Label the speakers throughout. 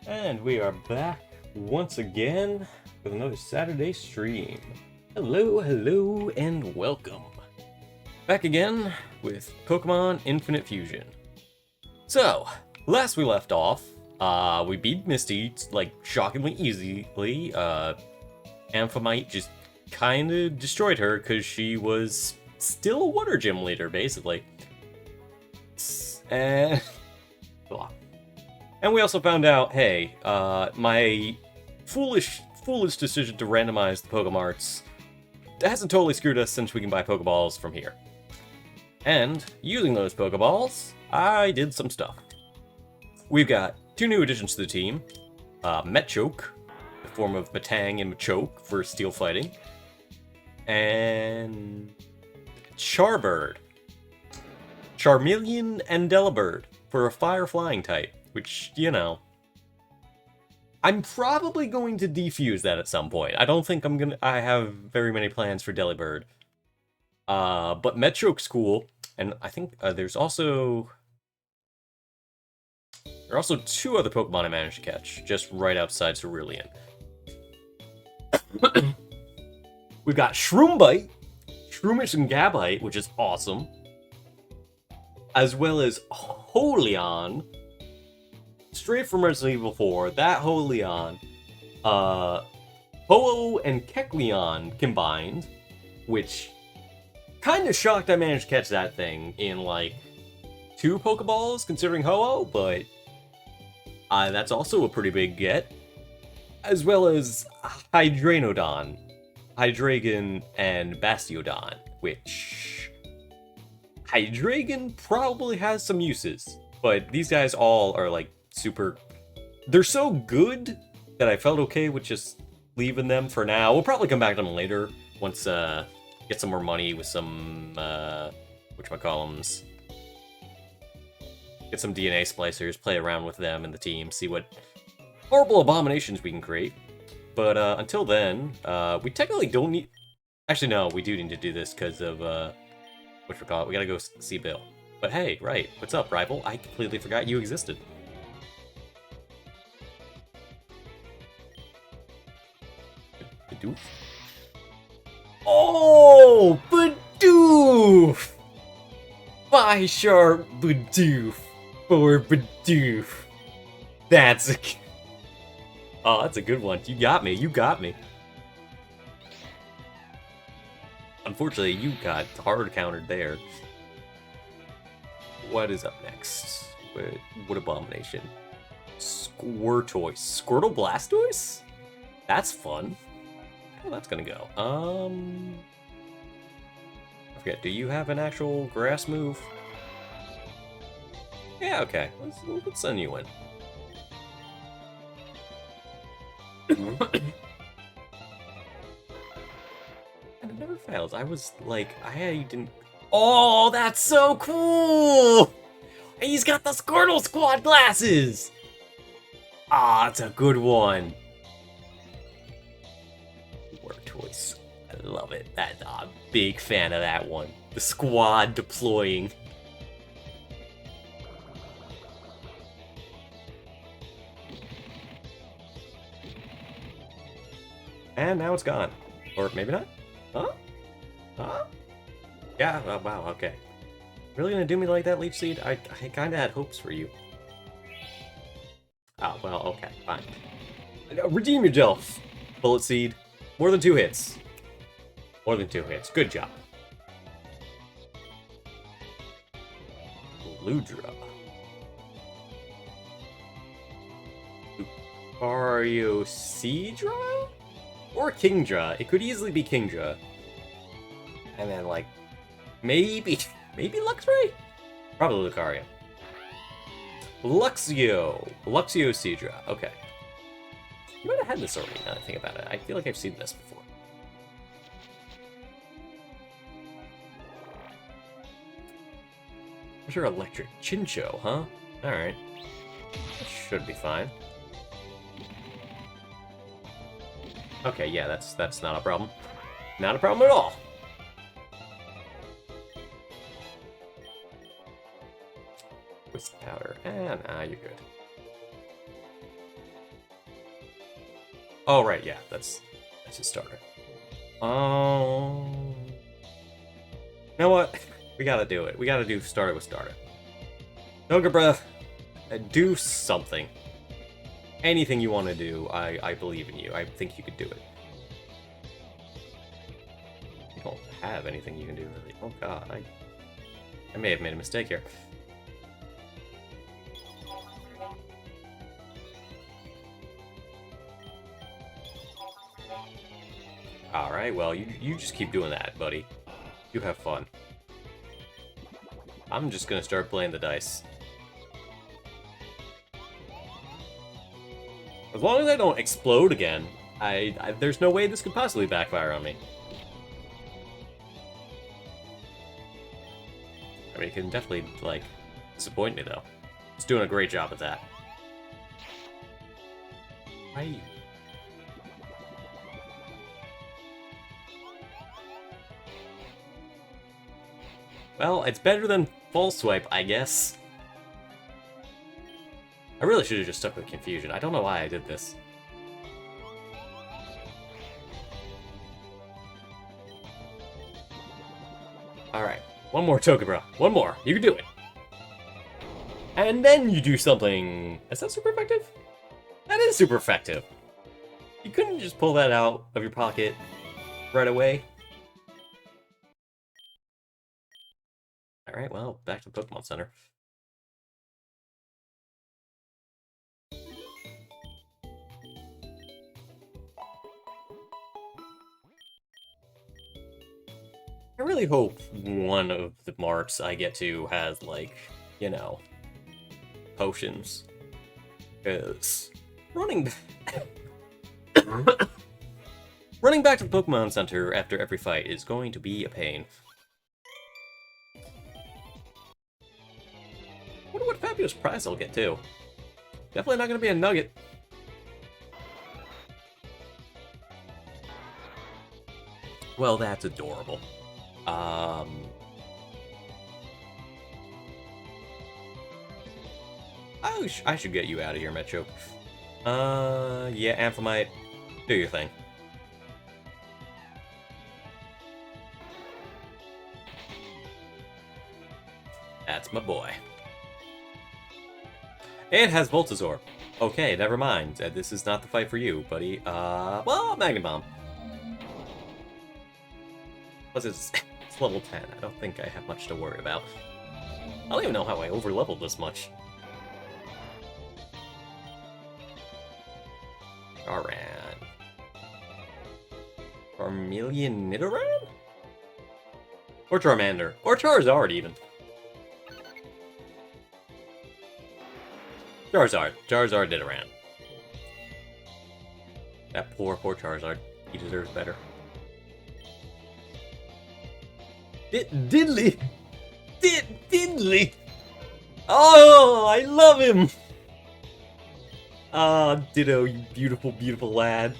Speaker 1: And we are back once again with another Saturday stream. Hello, hello, and welcome. Back again with Pokemon Infinite Fusion. So, last we left off, we beat Misty, like, shockingly easily. Amphamite just kinda destroyed her because she was still a Water Gym leader, basically. And... And we also found out, hey, my foolish decision to randomize the Pokemarts hasn't totally screwed us since we can buy Pokeballs from here. And, using those Pokeballs, I did some stuff. We've got two new additions to the team. Metchoke, the form of Matang and Machoke for steel fighting. And... Charbird. Charmeleon and Delibird for a fire flying type. Which, you know, I'm probably going to defuse that at some point. I don't think I have very many plans for Delibird. But Metroke's cool, and I think there are also two other Pokemon I managed to catch, just right outside Cerulean. We've got Shroombite, Shroomish and Gabite, which is awesome, as well as Holion, straight from Resident Evil 4, that Holion, Ho-Oh and Kecleon combined, which kind of shocked I managed to catch that thing in, like, 2 Pokeballs, considering Ho-Oh, but that's also a pretty big get. As well as Hydranodon, Hydreigon, and Bastiodon, which... Hydreigon probably has some uses, but these guys all are, like, super... They're so good that I felt okay with just leaving them for now. We'll probably come back to them later once, get some more money with some, whatchamacallums. Get some DNA splicers, play around with them and the team, see what horrible abominations we can create. But, until then, we technically don't need... Actually, no, we do need to do this because of, whatchamacallit, we gotta go see Bill. But hey, right, what's up, rival? I completely forgot you existed. Bidoof? Oh, Bidoof! By sharp Bidoof for Bidoof. That's a... Oh, that's a good one. You got me, you got me. Unfortunately, you got hard countered there. What is up next? What abomination? Squirtoise. Squirtle Blastoise? That's fun. How that's gonna go? I forget, do you have an actual grass move? Yeah, okay. Let's send you in. And it never fails. I was like, I didn't... Oh, that's so cool! He's got the Squirtle Squad glasses! Ah, that's a good one. Toys. I love it. I'm a big fan of that one. The squad deploying. And now it's gone. Or maybe not? Huh? Huh? Yeah, oh, wow, okay. Really gonna do me like that, Leech Seed? I kinda had hopes for you. Oh, well, okay, fine. Redeem yourself, Bullet Seed. More than 2 hits. More than 2 hits. Good job. Ludra. Lucariosidra? Or Kingdra. It could easily be Kingdra. And then, like, maybe Luxray? Probably Lucario. Luxiosidra. Okay. You might have had this already, now that I think about it. I feel like I've seen this before. What's your electric? Chincho, huh? Alright. That should be fine. Okay, yeah, that's not a problem. Not a problem at all. Whisk powder. And you're good. Oh, right, yeah, that's his starter. You know what? We gotta do it. We gotta do starter with starter. Togebrah, do something. Anything you want to do, I believe in you. I think you could do it. You don't have anything you can do, really. Oh god, I may have made a mistake here. Alright, well, you just keep doing that, buddy. You have fun. I'm just gonna start playing the dice. As long as I don't explode again, there's no way this could possibly backfire on me. I mean, it can definitely, like, disappoint me, though. It's doing a great job at that. Well, it's better than False Swipe, I guess. I really should have just stuck with Confusion. I don't know why I did this. Alright, one more Togebrah. One more. You can do it. And then you do something... Is that super effective? That is super effective. You couldn't just pull that out of your pocket right away. Alright, well, back to the Pokemon Center. I really hope one of the marks I get to has, like, you know, potions. Because running... running back to the Pokemon Center after every fight is going to be a pain. I wonder what fabulous prize I'll get, too. Definitely not going to be a nugget. Well, that's adorable. I should get you out of here, Metchoke. Yeah, Amphamite, do your thing. That's my boy. It has Voltazor. Okay, never mind. This is not the fight for you, buddy. Well, Magnet Bomb. Plus, it's level 10. I don't think I have much to worry about. I don't even know how I overleveled this much. Charan. Charmeleon Nidoran? Or Charmander. Or Charizard, even. Charizard. Charizard Nidoran. That poor Charizard. He deserves better. Diddly! Diddly! Oh, I love him! Ah, Ditto, you beautiful, beautiful lad.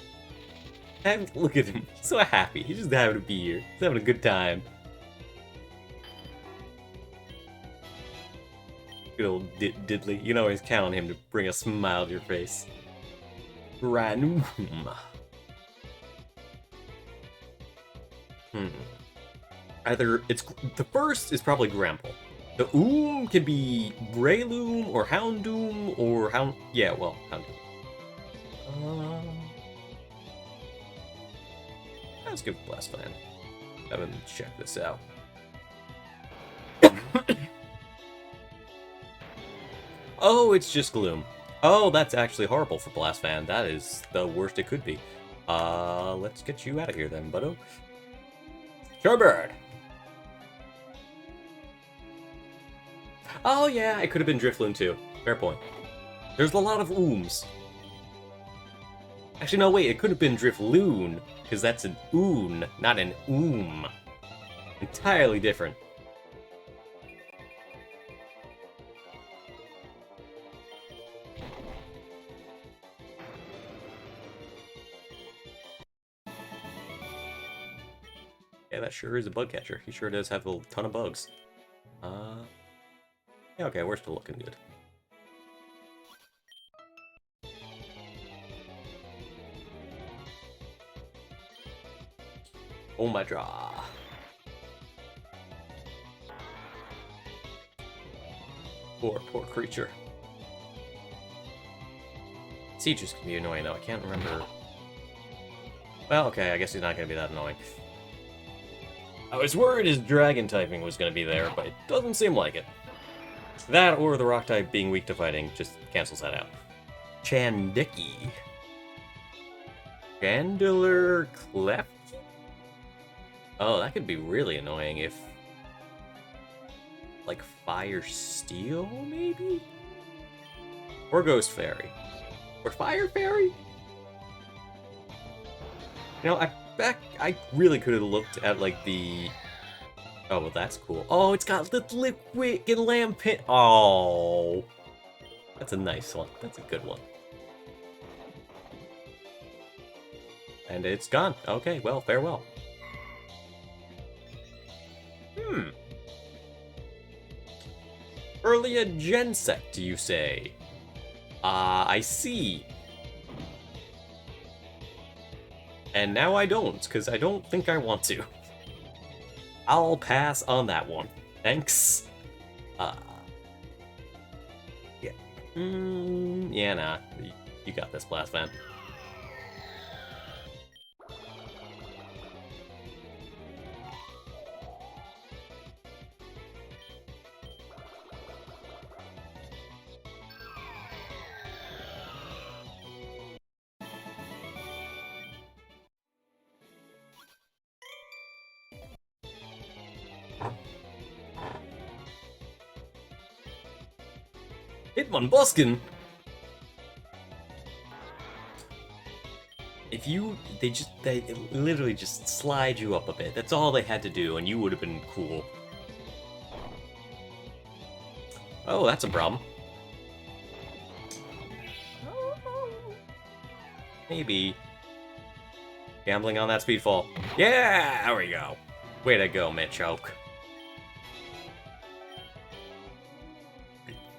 Speaker 1: And look at him. He's so happy. He's just happy to be here. He's having a good time. Good old Diddly. You can always count on him to bring a smile to your face. Random. Either it's... The first is probably Grample. The can be Breloom or Houndoom or Hound... Yeah, well, Houndoom. Let's give Blast Fan. Have him check this out. Oh, it's just Gloom. Oh, that's actually horrible for Blast Fan. That is the worst it could be. Let's get you out of here then, buddo. Shorebird! Oh yeah, it could have been Drifloon too. Fair point. There's a lot of ooms. Actually, no, wait, it could have been Drifloon, because that's an oon, not an oom. Entirely different. Yeah, that sure is a bug catcher. He sure does have a ton of bugs. Yeah, okay, we're still looking good. Oh my god. Poor creature. Siege can be annoying though, I can't remember. Well, okay, I guess he's not gonna be that annoying. I was worried his dragon typing was gonna be there, but it doesn't seem like it. That or the rock type being weak to fighting just cancels that out. Chandiki. Chandler Cleft? Oh, that could be really annoying if... like, Fire Steel, maybe? Or Ghost Fairy. Or Fire Fairy? You know, I really could have looked at, like, the... Oh, well, that's cool. Oh, it's got the liquid and lamp pit. Oh. That's a nice one. That's a good one. And it's gone. Okay, well, farewell. Early a Gensect, you say? I see. And now I don't, because I don't think I want to. I'll pass on that one. Thanks. Yeah. Yeah, nah. You got this, Blast Fan. Hitmon Buskin! If you... They literally just slide you up a bit. That's all they had to do, and you would have been cool. Oh, that's a problem. Maybe. Gambling on that speedfall. Yeah! There we go. Way to go, Mitchoke.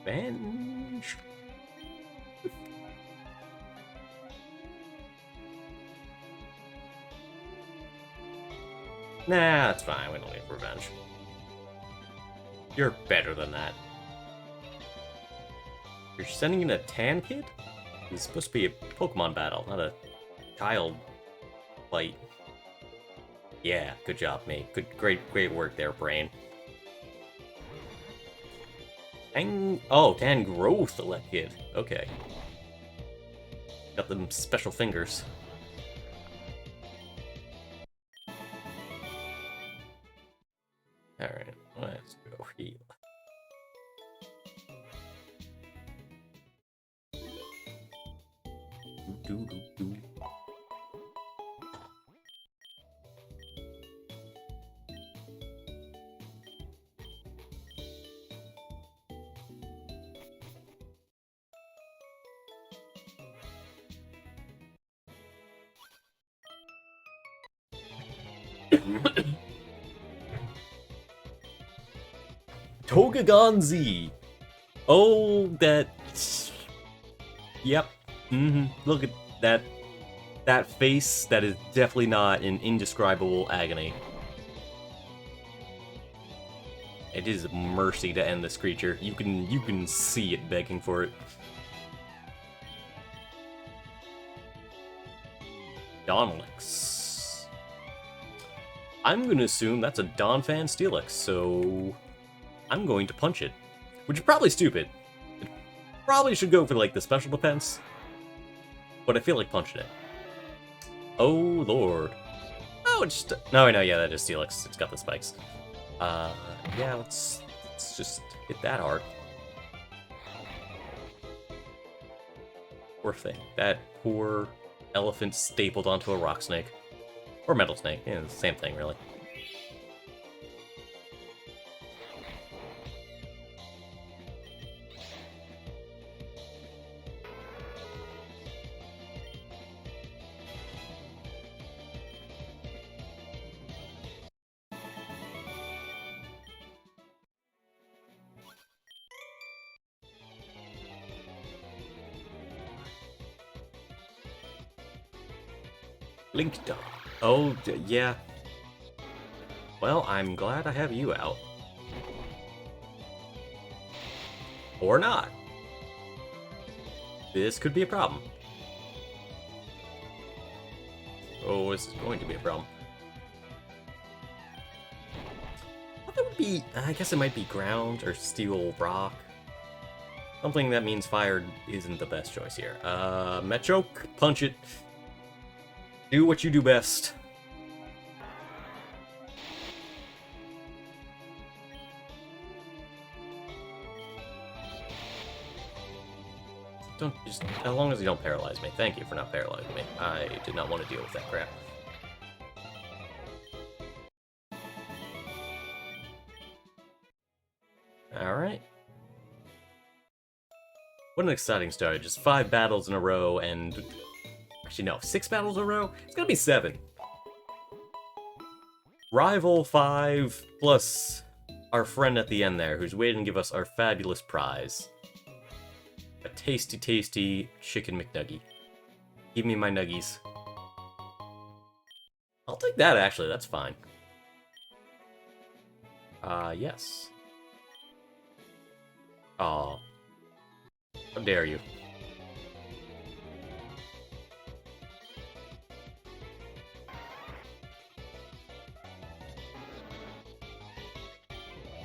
Speaker 1: Revenge. Nah, that's fine. We don't need revenge. You're better than that. You're sending in a tan kid? It's supposed to be a Pokemon battle, not a child fight. Yeah, good job, mate. Great work there, brain. Tan growth, elect kid. Okay. Got them special fingers. Alright, let's go heal. Do. Togegon Z. Oh, that. Yep. Look at that. That face. That is definitely not an indescribable agony. It is mercy to end this creature. You can see it begging for it. Donlix. I'm gonna assume that's a Donphan Steelix, so I'm going to punch it. Which is probably stupid. It probably should go for, like, the special defense. But I feel like punching it. Oh, Lord. Oh, it's just... No, yeah, that is Steelix. It's got the spikes. Yeah, let's just hit that hard. Poor thing. That poor elephant stapled onto a rock snake. Or metal snake. Yeah, it's the same thing, really. Link Dog. Oh, yeah. Well, I'm glad I have you out. Or not. This could be a problem. Oh, this is going to be a problem. That would be... I guess it might be ground or steel rock. Something that means fire isn't the best choice here. Metchoke, punch it. Do what you do best. Don't just... As long as you don't paralyze me. Thank you for not paralyzing me. I did not want to deal with that crap. Alright. What an exciting start. Just 5 battles in a row and... Actually, no. 6 battles in a row? It's gonna be 7. Rival 5 plus our friend at the end there who's waiting to give us our fabulous prize. A tasty, tasty chicken McNuggie. Give me my nuggies. I'll take that, actually. That's fine. Yes. Aw. How dare you.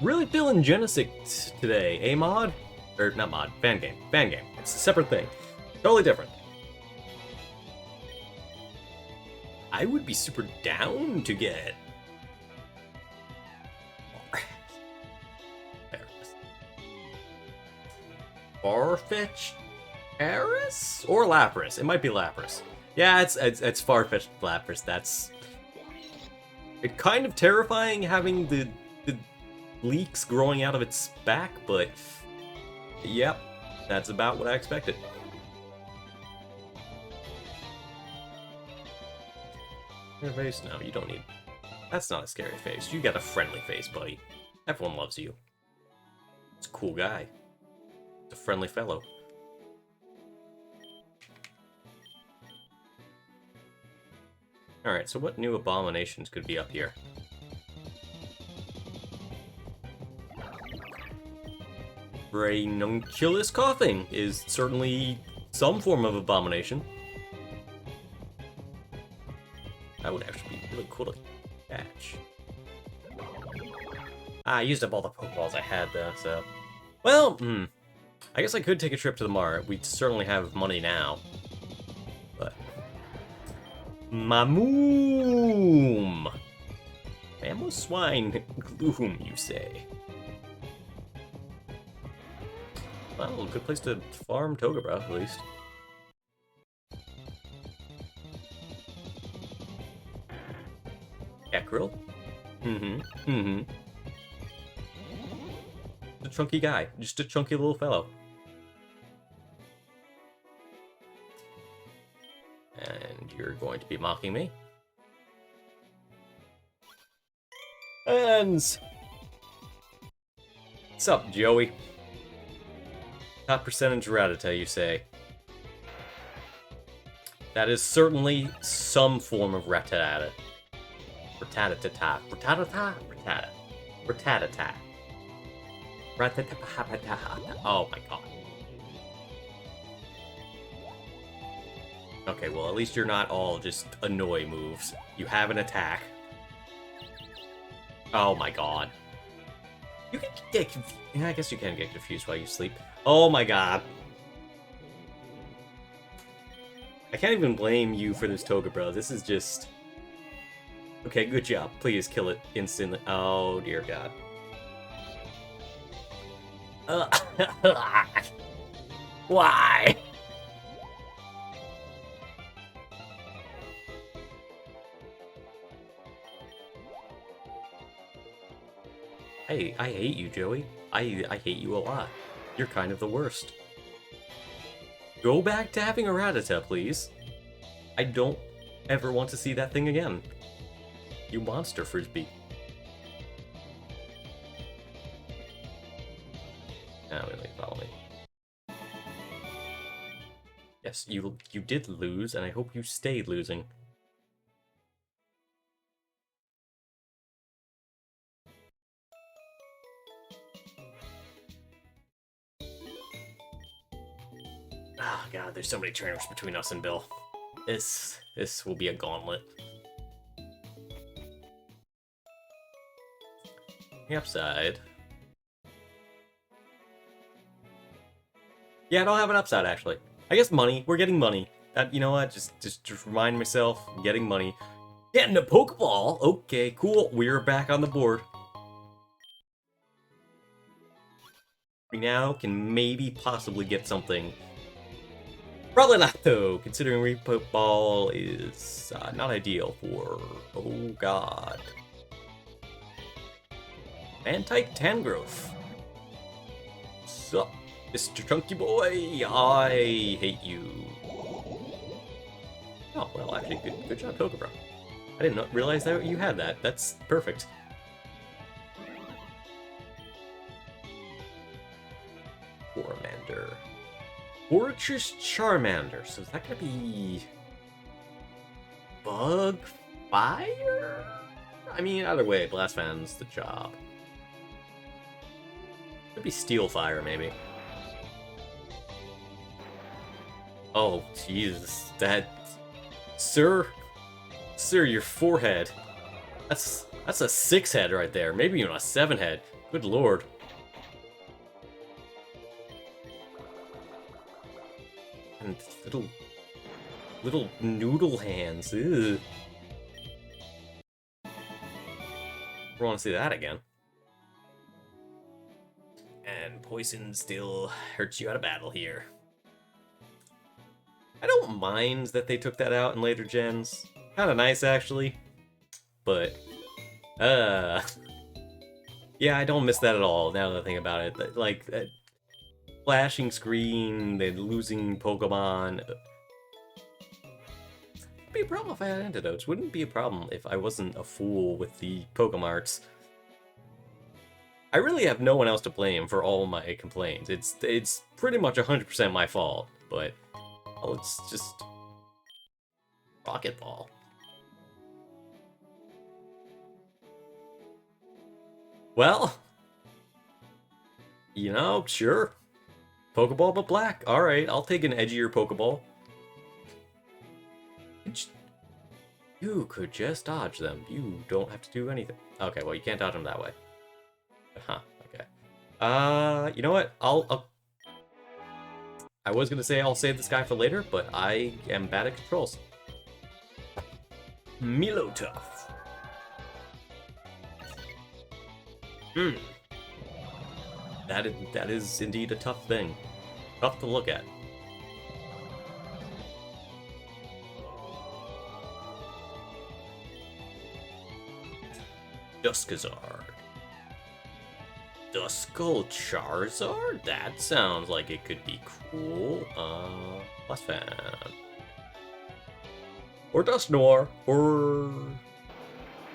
Speaker 1: Really feeling Genesix today, eh, mod? Or, not mod, fan game. Fan game. It's a separate thing. Totally different. I would be super down to get... Farfetch'd Paris? Or Lapras. It might be Lapras. Yeah, it's Farfetch'd Lapras. That's... It's kind of terrifying having the leaks growing out of its back, but... Yep, that's about what I expected. Your face? No, you don't need... That's not a scary face. You got a friendly face, buddy. Everyone loves you. It's a cool guy. It's a friendly fellow. Alright, so what new abominations could be up here? Ranunculus coughing is certainly some form of abomination. That would actually be really cool to catch. I used up all the Pokeballs I had though, so... Well, I guess I could take a trip to the mart. We certainly have money now. But... Mamoom! Mammoth swine gloom, you say? Well, good place to farm Togabra, at least. Ekrill? A chunky guy. Just a chunky little fellow. And you're going to be mocking me? And... What's up, Joey? Top percentage Rattata, you say? That is certainly some form of Rattata. Rattata. Rattata? Rattata. Rattata. Rattata. Oh my god. Okay, well at least you're not all just annoy moves. You have an attack. Oh my god. You can get confused. Yeah, I guess you can get confused while you sleep. Oh my god. I can't even blame you for this Togabra. This is just... Okay, good job. Please kill it instantly. Oh, dear god. Why? Hey, I hate you, Joey. I hate you a lot. You're kind of the worst. Go back to having a Rattata, please. I don't ever want to see that thing again. You monster, Frisbee. Now, follow me. Yes, you did lose, and I hope you stay losing. Oh god, there's so many trainers between us and Bill. This will be a gauntlet. The upside. Yeah, I don't have an upside actually. I guess money. We're getting money. You know what? Just remind myself. I'm getting money. Getting a Pokeball. Okay, cool. We're back on the board. We now can maybe possibly get something. Probably not though, considering Pokeball is not ideal for. Oh god. Man-type Tangrowth. Sup, Mr. Chunky Boy? I hate you. Oh, well, actually, good job, Pokebro. I didn't realize that you had that. That's perfect. Charmander. Fortress Charmander. So is that gonna be... Bug Fire? I mean, either way, Blast Fan's the job. Could be Steel Fire, maybe. Oh, Jesus. That... Sir, your forehead. That's a 6-head right there. Maybe even a 7-head. Good lord. And little noodle hands. Ew. We want to see that again. And poison still hurts you out of battle here. I don't mind that they took that out in later gens. Kind of nice, actually. But, yeah, I don't miss that at all, now that I think about it. Like, flashing screen, then losing Pokemon. It'd be a problem if I had antidotes. Wouldn't be a problem if I wasn't a fool with the Pokemarks. I really have no one else to blame for all my complaints. It's pretty much 100% my fault, but... Oh, it's just... Rocket Ball. Well... You know, sure. Pokeball but black. Alright, I'll take an edgier Pokeball. You could just dodge them. You don't have to do anything. Okay, well, you can't dodge them that way. Huh, okay. You know what? I was gonna say I'll save this guy for later, but I am bad at controls. Milotough. That is indeed a tough thing. Tough to look at. Duskazard. Duskull Charizard? That sounds like it could be cool. Plus fan. Or Dust Noir. Or...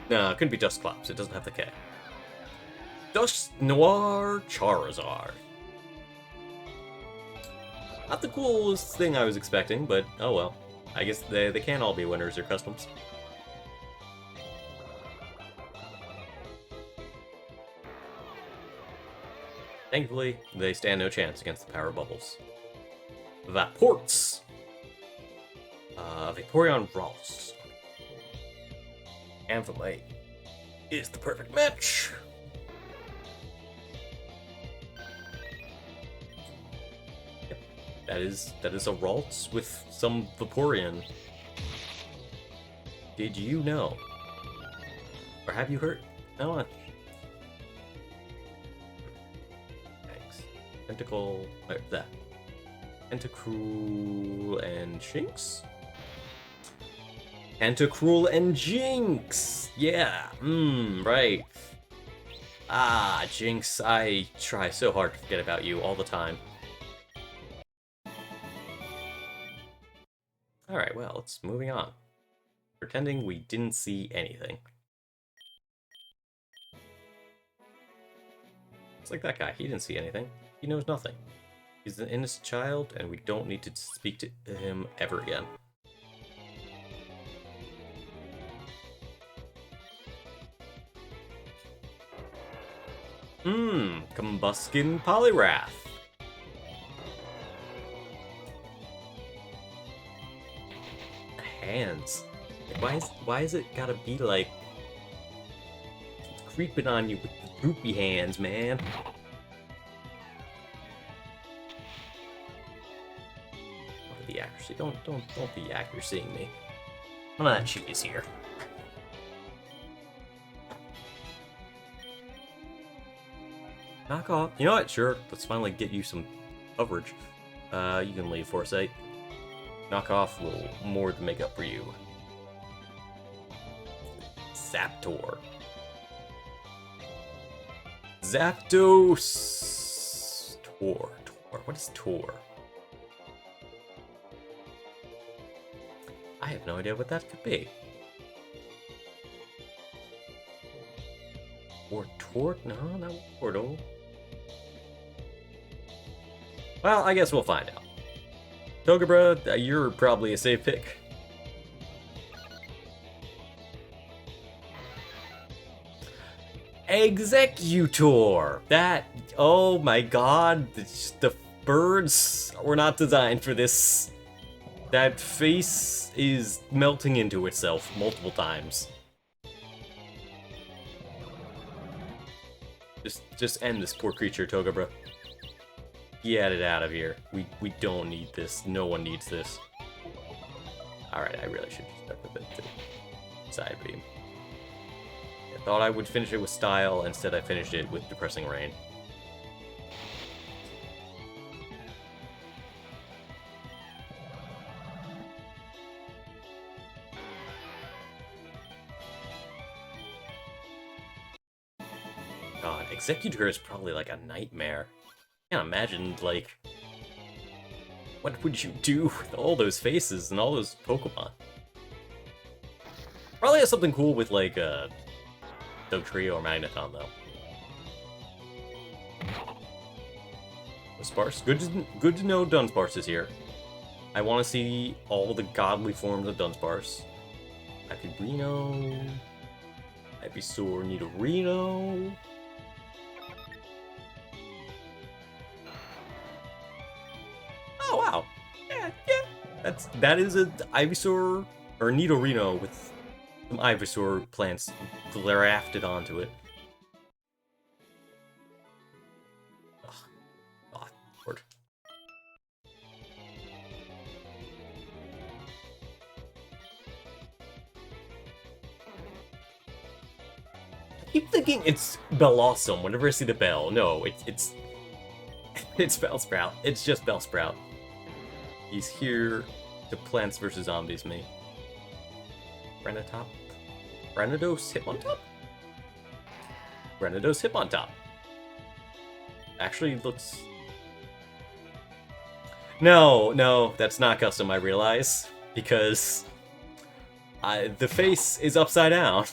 Speaker 1: No, it couldn't be Dusclops. It doesn't have the K. Dust Noir Charizard. Not the coolest thing I was expecting, but oh well. I guess they can't all be winners or customs. Thankfully, they stand no chance against the power bubbles. Vaports! Vaporeon Ross. Amphamite is the perfect match! Yep, that is a Ralts with some Vaporeon. Did you know? Or have you heard? No. Tentacle, that. Tentacruel and Jinx? Tentacruel and Jinx! Yeah, right. Ah, Jinx, I try so hard to forget about you all the time. Alright, well, it's moving on. Pretending we didn't see anything. It's like that guy, he didn't see anything. He knows nothing. He's an innocent child, and we don't need to speak to him ever again. Combuskin Poliwrath. hands? Like, why is it gotta be like creeping on you with the droopy hands, man? Oh, the accuracy. Don't be accuracying me. None of that cheese here. Knock off. You know what? Sure. Let's finally get you some coverage. You can leave, Foresight. Knock off a little more to make up for you. Zaptor. Zapdos. Tor. What is Tor? I have no idea what that could be. Or Tort? No, not Portal. Well, I guess we'll find out. Togabra, you're probably a safe pick. Executor! That, oh my god, the birds were not designed for this. That face is melting into itself multiple times. Just end this poor creature, Togabra. Get it out of here. We don't need this. No one needs this. Alright, I really should have stuck with it too. Side beam. I thought I would finish it with style, instead I finished it with Depressing Rain. God, Executor is probably like a nightmare. I can't imagine, like, what would you do with all those faces and all those Pokemon? Probably has something cool with, like, Dugtrio or Magneton, though. Sparse. Good to know Dunsparce is here. I want to see all the godly forms of Dunsparce. Ivysaur, Ivysaur, Nidorino. Oh wow! Yeah. That is a Ivysaur or Nidorino with some Ivysaur plants grafted onto it. Oh, Lord. I keep thinking it's Bellossom whenever I see the bell. No, it's Bellsprout. It's just Bellsprout. He's here to Plants vs. Zombies me. Renatop? Renados Hitmontop? Renados Hitmontop. Actually looks... No, that's not custom, I realize. Because the face is upside down.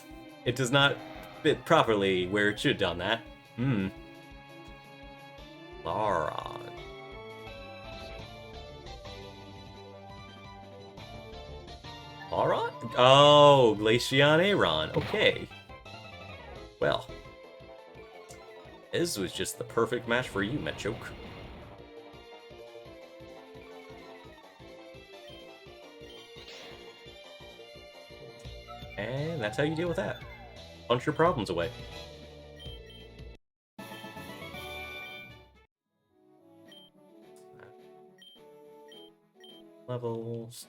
Speaker 1: It does not fit properly where it should on that. Laron. Laron? Oh, Glaceon Aron. Okay. Well. This was just the perfect match for you, Metchoke. And that's how you deal with that. Punch your problems away. Levels.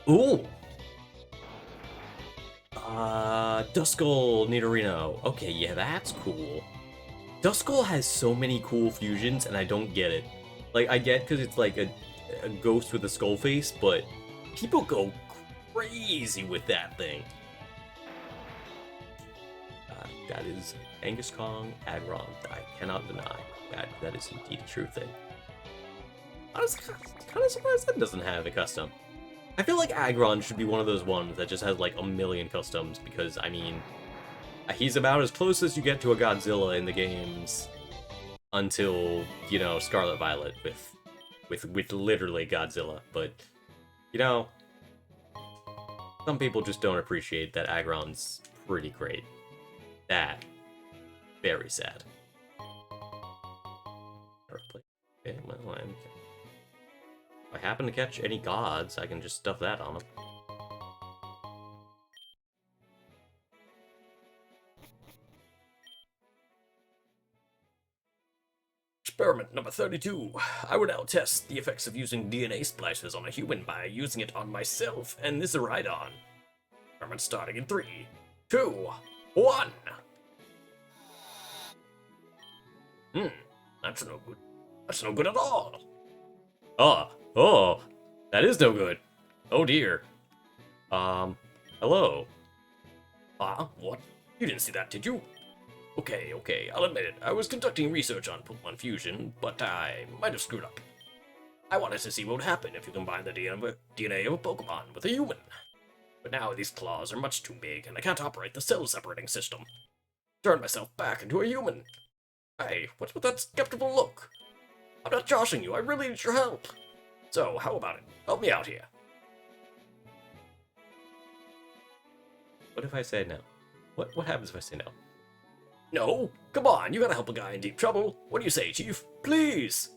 Speaker 1: Ooh! Duskull Nidorino. Okay, yeah, that's cool. Duskull has so many cool fusions, and I don't get it. Like, I get because it's like a ghost with a skull face, but people go crazy with that thing. That is Angus Kong, Aggron. I cannot deny that is indeed a true thing. I was kind of surprised that doesn't have a custom. I feel like Aggron should be one of those ones that just has like a million customs, because, I mean, he's about as close as you get to a Godzilla in the games until, you know, Scarlet Violet with literally Godzilla. But, you know, some people just don't appreciate that Aggron's pretty great. That Very sad. Okay, well, if I happen to catch any gods, I can just stuff that on them. Experiment number 32. I will now test the effects of using DNA splicers on a human by using it on myself and this Rhydon. Experiment starting in 3, 2, 1. That's no good. That's no good at all. Oh, that is no good. Oh dear. Hello. What? You didn't see that, did you? Okay, I'll admit it. I was conducting research on Pokemon Fusion, but I might have screwed up. I wanted to see what would happen if you combine the DNA of a Pokemon with a human. But now these claws are much too big, and I can't operate the cell-separating system. Turn myself back into a human. Hey, what's with that skeptical look? I'm not joshing you, I really need your help. So, how about it? Help me out here. What if I say no? What happens if I say no? No? Come on, you gotta help a guy in deep trouble. What do you say, Chief? Please!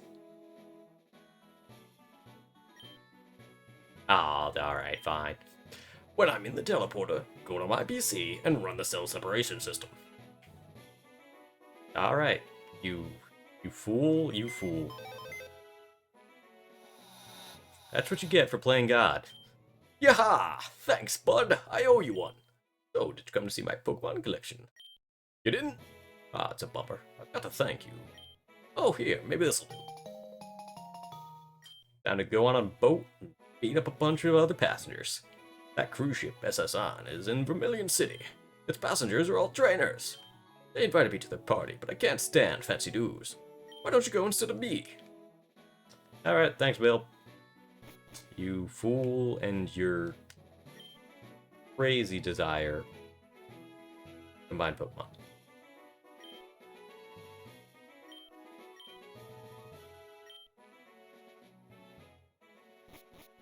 Speaker 1: Oh, alright, fine. When I'm in the teleporter, go to my PC and run the cell separation system. Alright, you fool, you fool. That's what you get for playing God. Yaha! Thanks, bud. I owe you one. So, did you come to see my Pokemon collection? You didn't? Ah, it's a bummer. I've got to thank you. Oh, here, maybe this'll do. Time to go on a boat and beat up a bunch of other passengers. That cruise ship, SSN, is in Vermilion City. Its passengers are all trainers. They invited me to their party, but I can't stand fancy dues. Why don't you go instead of me? Alright, thanks, Bill. You fool and your crazy desire. Combined Pokemon.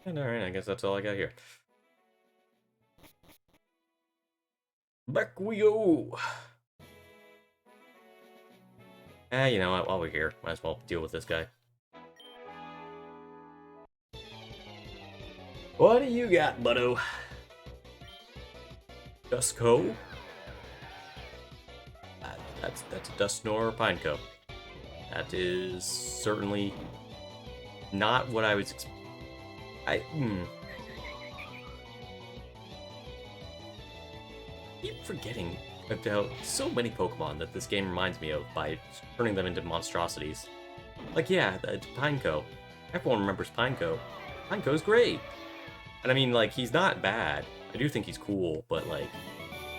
Speaker 1: And alright, I guess that's all I got here. Back we go! You know what, while we're here, might as well deal with this guy. What do you got, buddo? Dusko? That's a Dusknoir or Pineco. That is certainly not what I was keep forgetting about so many Pokemon that this game reminds me of by turning them into monstrosities. Like, yeah, it's Pineco. Everyone remembers Pineco. Pineco's great. And I mean, like, he's not bad. I do think he's cool, but, like,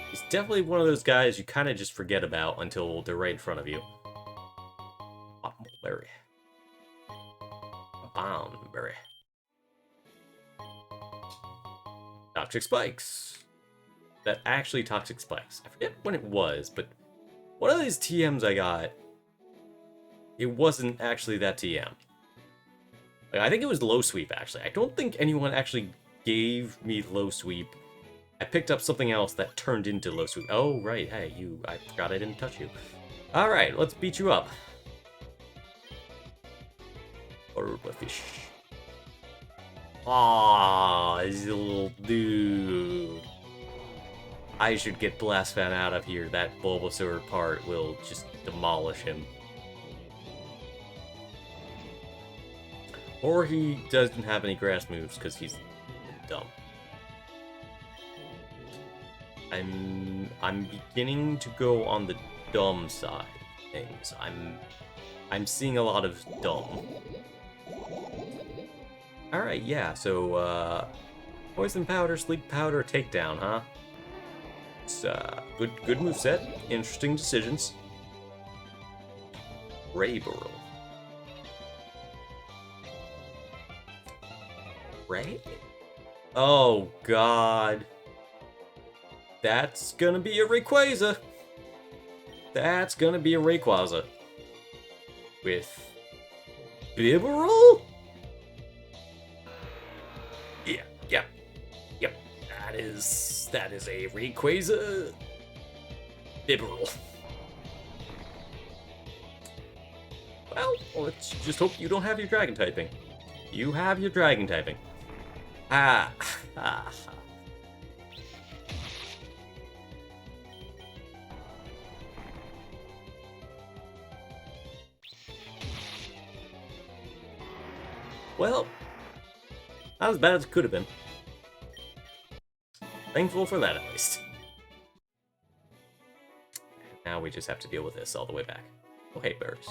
Speaker 1: he's definitely one of those guys you kind of just forget about until they're right in front of you. Berry. Berry. Toxic Spikes. That actually Toxic Spikes. I forget when it was, but one of these TMs I got, it wasn't actually that TM. Like, I think it was Low Sweep, actually. I don't think anyone actually gave me Low Sweep. I picked up something else that turned into Low Sweep. Oh, right. Hey, I forgot I didn't touch you. Alright, let's beat you up. Fish. Aww, he's a little dude. I should get Blastfan out of here. That Bulbasaur part will just demolish him. Or he doesn't have any grass moves because he's dumb. I'm beginning to go on the dumb side of things. I'm seeing a lot of dumb. Alright, yeah, so Poison Powder, Sleep Powder, Takedown, huh? It's good moveset, interesting decisions. Brayburl. Ray? Oh god. That's gonna be a Rayquaza. That's gonna be a Rayquaza. With Bibberol? Yep. That is a Rayquaza Bibberol. Well, let's just hope you don't have your dragon typing. You have your dragon typing. Ah. Ah. Well, not as bad as it could have been. Thankful for that, at least. Now we just have to deal with this all the way back. Oh, hey, birds.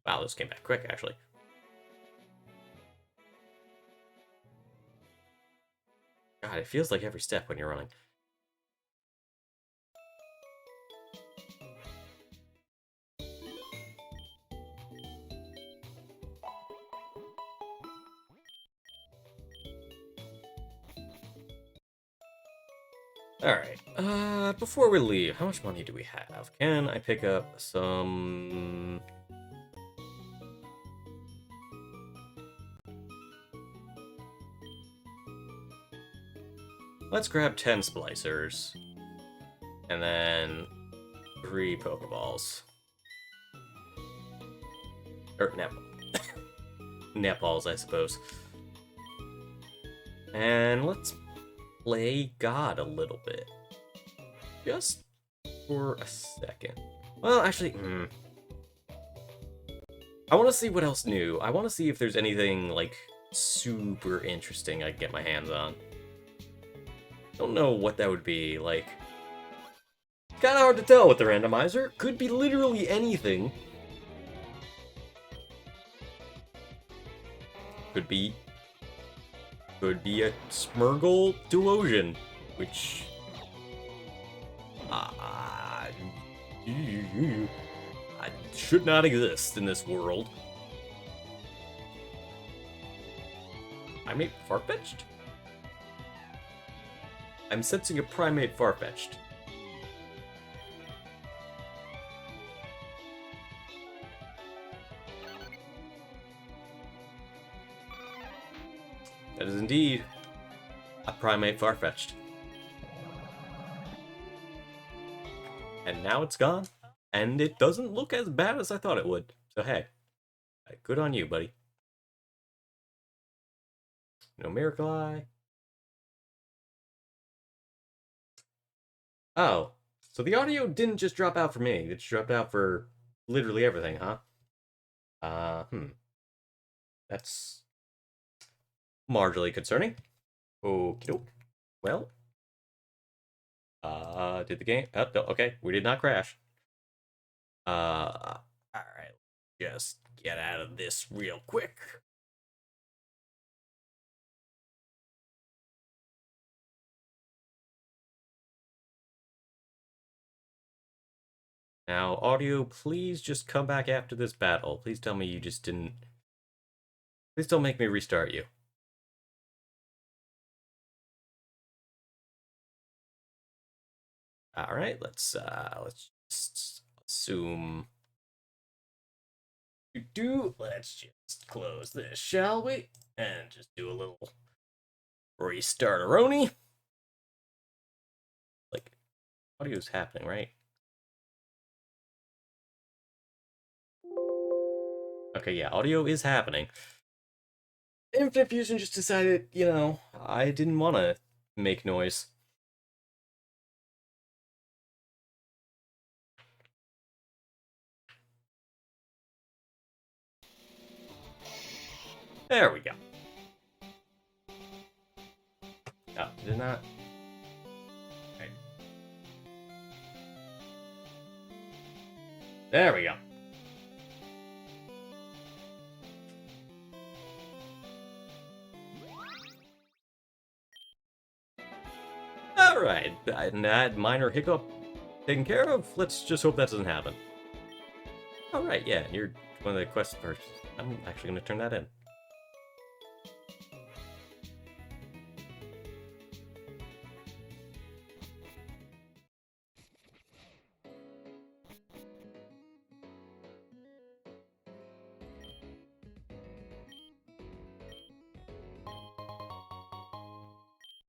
Speaker 1: Wow, those came back quick, actually. God, it feels like every step when you're running. Alright, before we leave, how much money do we have? Can I pick up some... Let's grab 10 splicers. And then 3 Pokeballs. Or Netballs, I suppose. And let's play God a little bit. Just for a second. Well, actually, I want to see what else new. I want to see if there's anything, like, super interesting I can get my hands on. Don't know what that would be, like... Kinda hard to tell with the randomizer. Could be literally anything. Could be a Smurgle Duosion, which... should not exist in this world. Primate Farfetch'd? I'm sensing a Primate Farfetch'd. That is indeed a Primate Farfetch'd. And now it's gone, and it doesn't look as bad as I thought it would. So hey, good on you, buddy. No Miracle Eye. Oh, so the audio didn't just drop out for me. It just dropped out for literally everything, huh? That's marginally concerning. Okie doke. Well, did the game... Oh, no, okay, we did not crash. Alright, just get out of this real quick. Now, audio, please just come back after this battle. Please tell me you just didn't... Please don't make me restart you. Alright, let's just assume... Let's just close this, shall we? And just do a little restart-a-roni. Like, audio's happening, right? Okay, yeah, audio is happening. Infinite Fusion just decided, you know, I didn't want to make noise. There we go. Oh, did not. Okay. There we go. Alright, that minor hiccup taken care of. Let's just hope that doesn't happen. Alright, yeah, you're one of the quest first. I'm actually going to turn that in.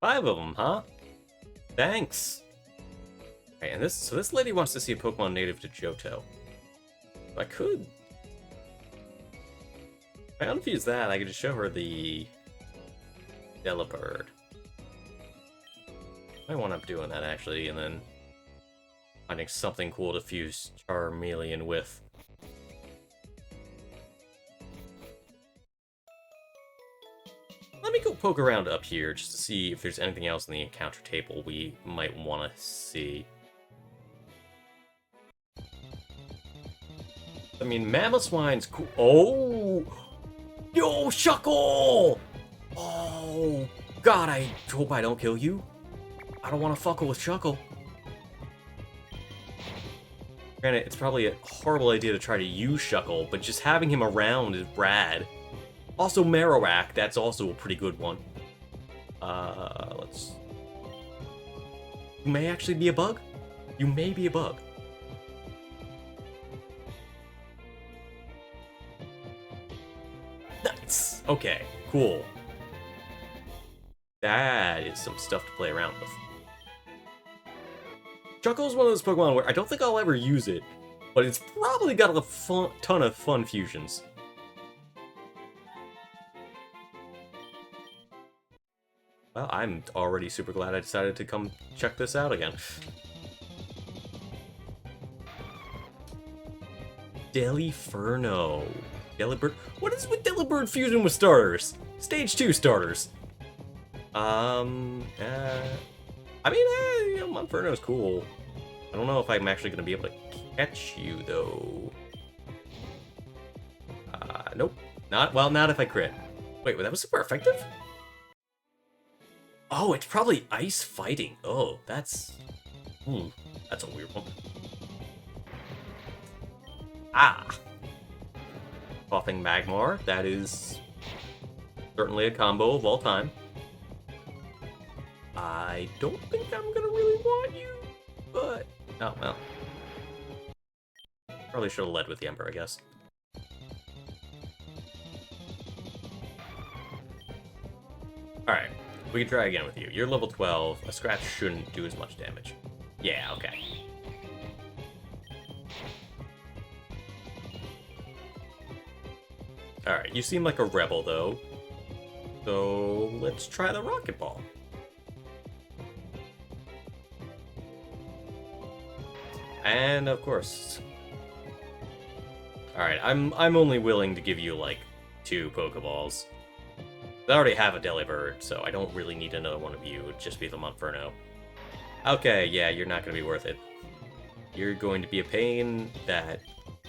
Speaker 1: Five of them, huh? Thanks. Okay, and this lady wants to see a Pokemon native to Johto. I could. If I unfuse that, I could just show her the Delibird. I wind up doing that, actually, and then finding something cool to fuse Charmeleon with. Let me go poke around up here just to see if there's anything else in the encounter table we might want to see. I mean, Mamoswine's cool. Oh! Yo, Shuckle! Oh, God, I hope I don't kill you. I don't want to fuckle with Shuckle. Granted, it's probably a horrible idea to try to use Shuckle, but just having him around is rad. Also, Marowak, that's also a pretty good one. Let's... You may actually be a bug. You may be a bug. Nice! Okay, cool. That is some stuff to play around with. Shuckle's one of those Pokemon where I don't think I'll ever use it, but it's probably got a ton of fun fusions. Well, I'm already super glad I decided to come check this out again. Delibird. Delibird? What is with Delibird fusion with starters? Stage 2 starters. I mean, you know, Monferno's cool. I don't know if I'm actually going to be able to catch you, though. Nope. Not if I crit. Wait, that was super effective? Oh, it's probably ice fighting. Oh, that's... that's a weird one. Ah! Coughing Magmar. That is certainly a combo of all time. I don't think I'm gonna really want you, but... Oh, well. Probably should have led with the Emperor, I guess. Alright, we can try again with you. You're level 12. A scratch shouldn't do as much damage. Yeah, okay. Alright, you seem like a rebel, though. So, let's try the Rocket Ball. And, of course... Alright, I'm only willing to give you, like, 2 Pokeballs. I already have a Delibird, so I don't really need another one of you. It would just be the Monferno. Okay, yeah, you're not going to be worth it. You're going to be a pain that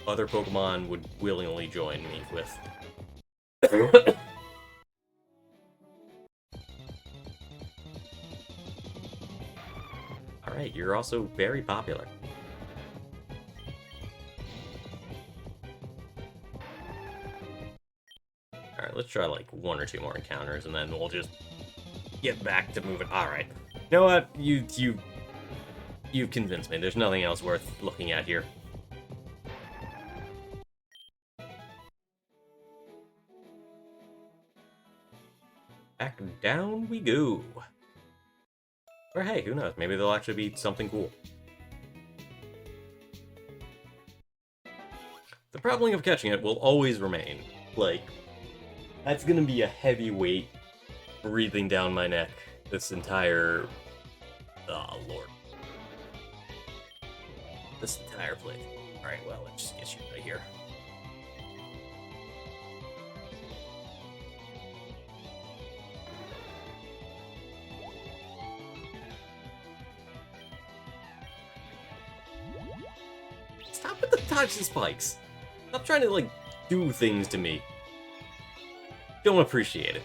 Speaker 1: other Pokemon would willingly join me with. Alright, you're also very popular. Alright, let's try like 1 or 2 more encounters, and then we'll just get back to moving. Alright. You know what? You've convinced me. There's nothing else worth looking at here. Back down we go. Or hey, who knows? Maybe there'll actually be something cool. The problem of catching it will always remain. Like, that's gonna be a heavy weight breathing down my neck this entire... Oh, Lord. This entire play. Alright, well, let's just get you right here. Stop with the toxic spikes! Stop trying to, like, do things to me. Don't appreciate it.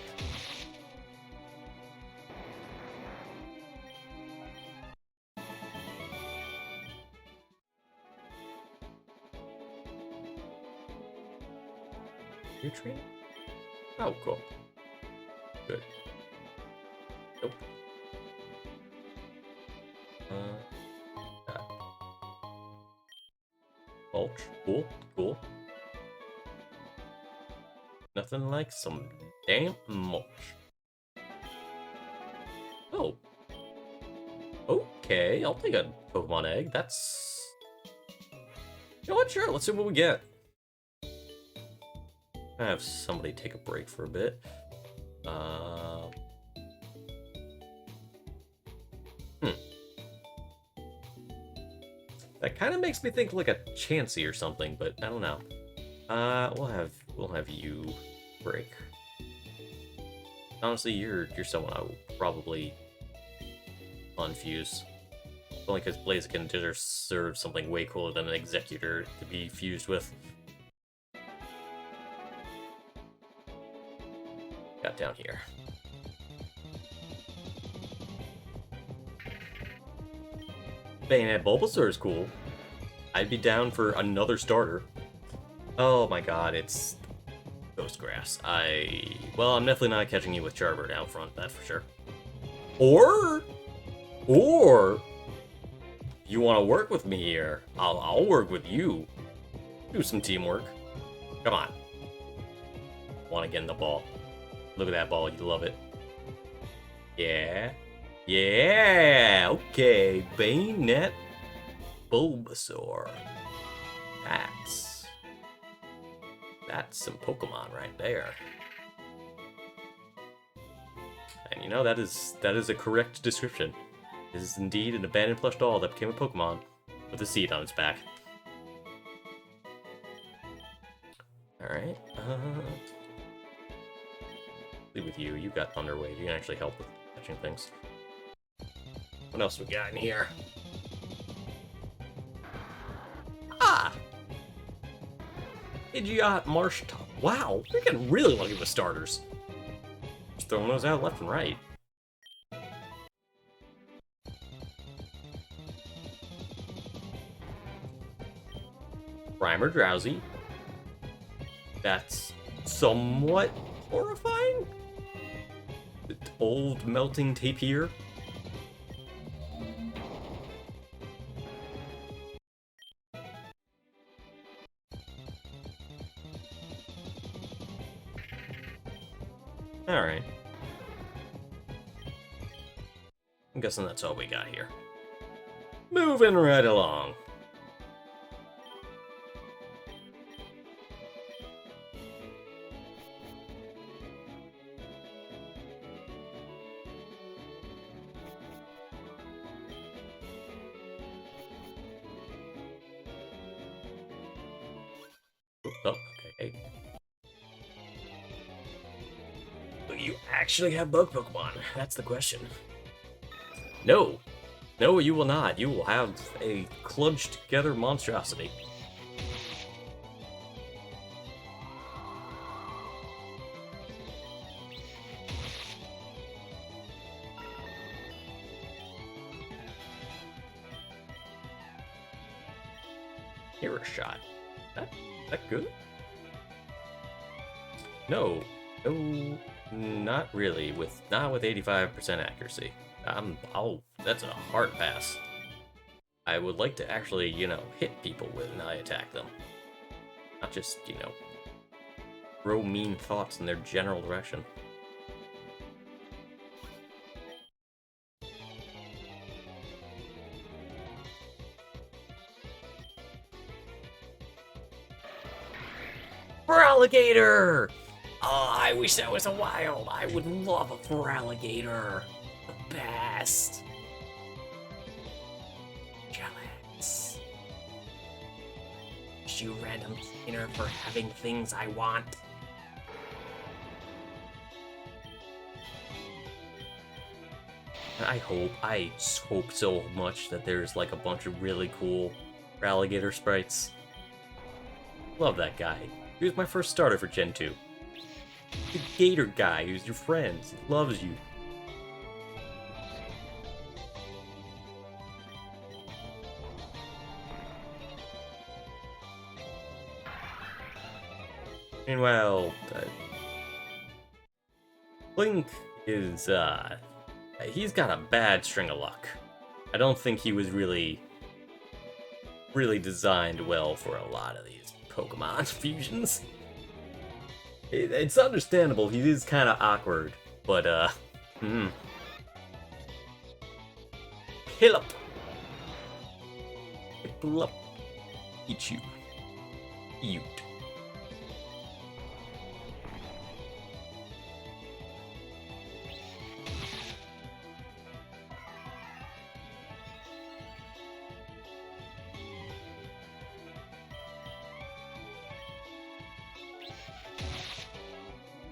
Speaker 1: You're training? Oh, cool. Good. Nope. Mulch. Cool. Cool. Nothing like some damn mulch. Oh. Okay, I'll take a Pokemon egg. That's... You know what? Sure, let's see what we get. I have somebody take a break for a bit. That kind of makes me think like a Chansey or something, but I don't know. We'll have you break. Honestly, you're someone I will probably unfuse. Only because Blaziken deserves something way cooler than an Executor to be fused with. Got down here. Bayonet Bulbasaur is cool. I'd be down for another starter. Oh my god, it's Ghost Grass. Well, I'm definitely not catching you with Charbird out front, that's for sure. Or you want to work with me here? I'll work with you. Do some teamwork. Come on. Want to get in the ball? Look at that ball. You love it. Yeah. Yeah. Okay. Bayonet Bulbasaur. That's some Pokemon right there. And you know, that is a correct description. This is indeed an abandoned plush doll that became a Pokemon with a seed on its back. Alright, leave with you. You got Thunder Wave. You can actually help with catching things. What else we got in here? Ah! Pidgeot Marsh Top. Wow, we're getting really lucky with starters. Just throwing those out left and right. Primer Drowsy. That's somewhat horrifying. The old melting tapir. Alright. I'm guessing that's all we got here. Moving right along. Oh, okay. Do you actually have bug Pokemon? That's the question. No. No, you will not. You will have a clutched together monstrosity. Hero Shot. That good? No, not really. Not with 85% accuracy. That's a hard pass. I would like to actually, hit people when I attack them. Not just, throw mean thoughts in their general direction. Feraligatr! Oh, I wish that was a wild. I would love a Feraligatr. The best. Jealous. Wish you random trainer for having things I want. I hope so much that there's like a bunch of really cool Feraligatr sprites. Love that guy. He was my first starter for Gen 2. The gator guy who's your friend. He loves you. Meanwhile, Link is, he's got a bad string of luck. I don't think he was really designed well for a lot of these Pokemon fusions. It's understandable, he is kind of awkward, but, Pillop! Pillop. Eat you. Eat.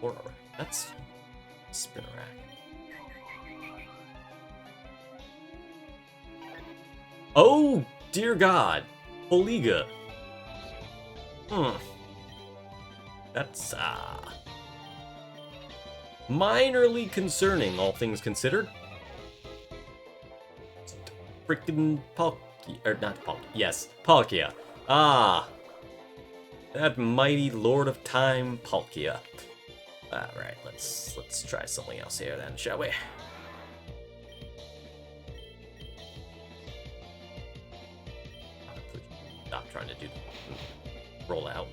Speaker 1: Or that's Spinarak. Oh, dear God. Poliga. That's, minorly concerning, all things considered. Frickin' Palkia, or not Palkia, yes, Palkia. Ah, that mighty Lord of Time, Palkia. Alright, let's try something else here then, shall we? Stop trying to do the roll out.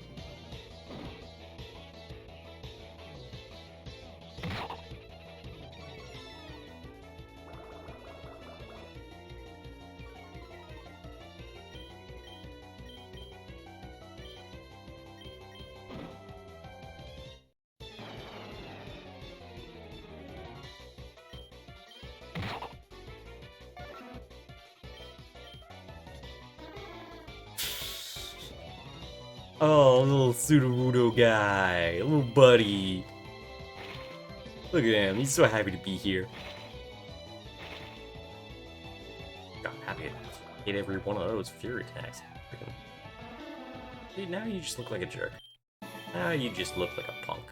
Speaker 1: Oh, little Sudowoodo guy, little buddy. Look at him, he's so happy to be here. God, I'm happy to hit every one of those Fury attacks. Dude, now you just look like a jerk. Now you just look like a punk.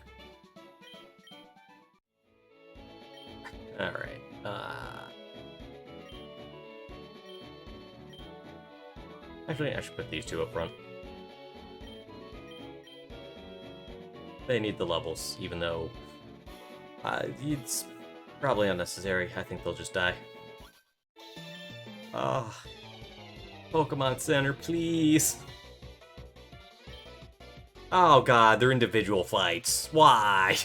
Speaker 1: Alright, actually, I should put these two up front. They need the levels, even though it's probably unnecessary. I think they'll just die. Ah, Pokemon Center, please. Oh God, they're individual fights. Why?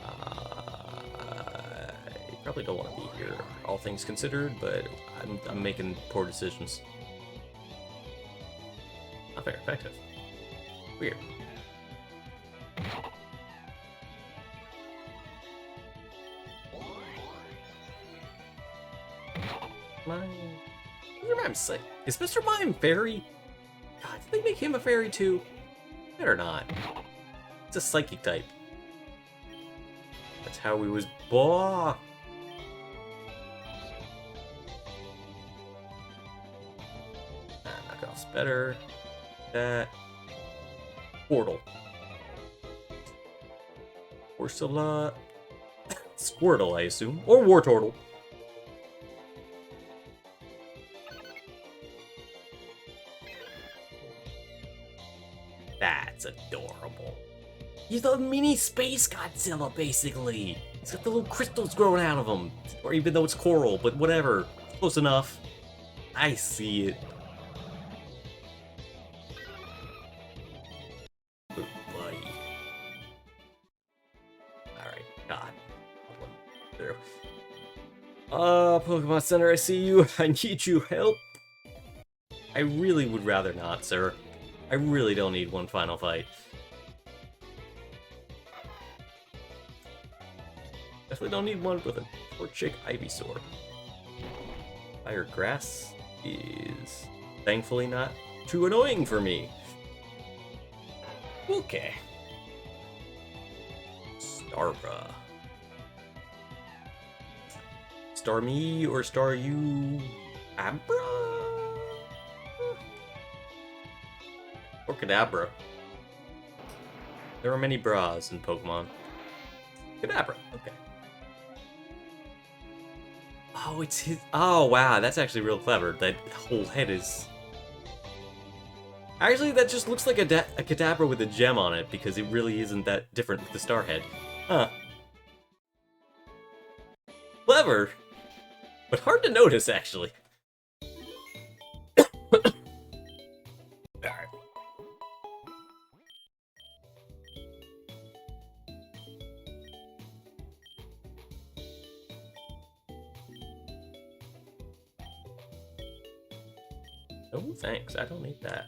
Speaker 1: I probably don't want to be here, all things considered, but I'm making poor decisions. Not very effective. Weird. Mr. Mime's sick. Is Mr. Mime fairy? God, did they make him a fairy too? Better not. It's a psychic type. That's how he was born. Knockoff's better. That. Portal. Ursula. Squirtle, I assume. Or Wartortle. That's adorable. He's a mini Space Godzilla, basically. He's got the little crystals growing out of him. Or even though it's coral, but whatever. Close enough. I see it. Good buddy. Alright, God. There. Pokemon Center, I see you. I need you help. I really would rather not, sir. I really don't need one final fight. Definitely don't need one with a Torchic Ivysaur. Fire Grass is thankfully not too annoying for me. Okay. Starbra. Star me or star you? Abra? Or Kadabra. There are many bras in Pokemon. Kadabra, okay. Oh, it's his. Oh, wow, that's actually real clever. That whole head is. Actually, that just looks like a Kadabra with a gem on it because it really isn't that different with the star head. Huh. Clever, but hard to notice, actually. Alright. Oh, thanks. I don't need that.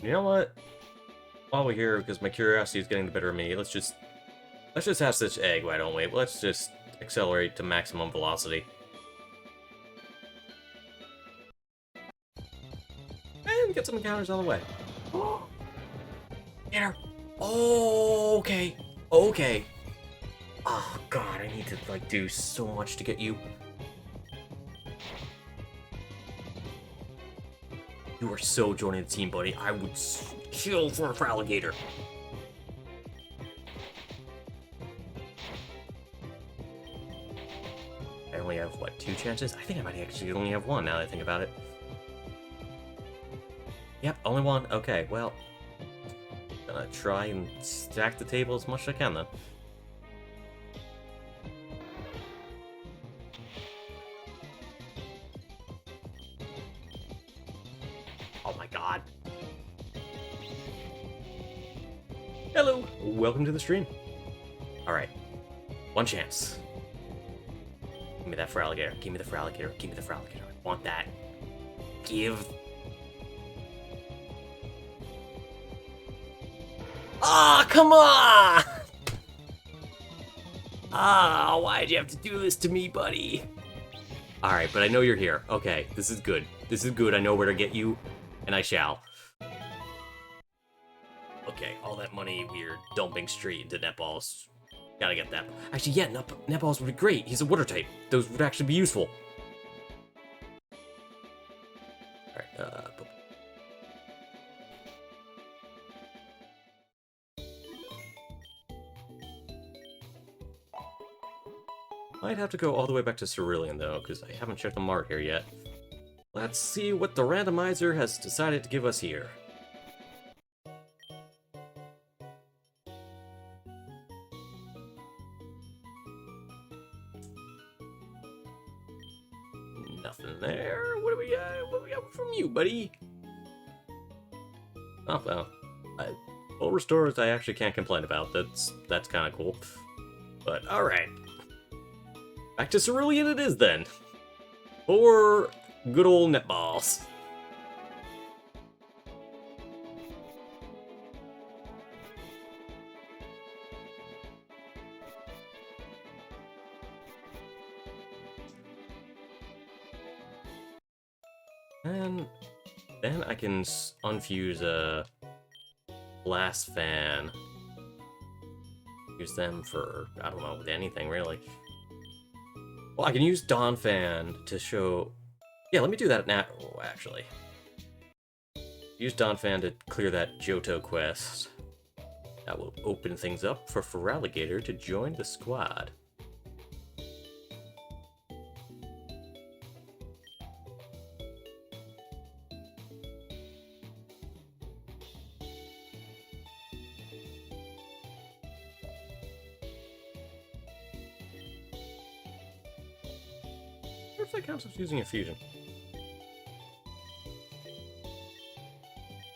Speaker 1: You know what? While we're here, because my curiosity is getting the better of me, let's just have such egg, why don't we? Let's just accelerate to maximum velocity. get some encounters on the way. Get her. Oh, okay. Okay. Oh, God, I need to, like, do so much to get you. You are so joining the team, buddy. I would kill for a alligator. I only have, what, 2 chances? I think I might actually only have 1 now that I think about it. Yep, only 1. Okay, well, gonna try and stack the table as much as I can, then. Oh my god. Hello! Welcome to the stream. Alright. 1 chance. Give me that for alligator. Give me the for alligator. Give me the for alligator. I want that. Give. Ah, come on! Ah, why'd you have to do this to me, buddy? Alright, but I know you're here. Okay, this is good. This is good. I know where to get you, and I shall. Okay, all that money we're dumping straight into netballs. Gotta get that. Actually, yeah, netballs would be great. He's a water type. Those would actually be useful. Alright, might have to go all the way back to Cerulean, though, because I haven't checked the mart here yet. Let's see what the randomizer has decided to give us here. Nothing there. What do we got from you, buddy? Oh, well. Full restores I actually can't complain about. That's kind of cool. But, alright. Back to Cerulean it is, then. For good old netballs. And then I can unfuse a blast fan. Use them for, I don't know, with anything really. Well, I can use Dawn Fan to show... Yeah, let me do that now, actually. Use Dawn Fan to clear that Johto quest. That will open things up for Feraligatr to join the squad. If that counts as using a fusion.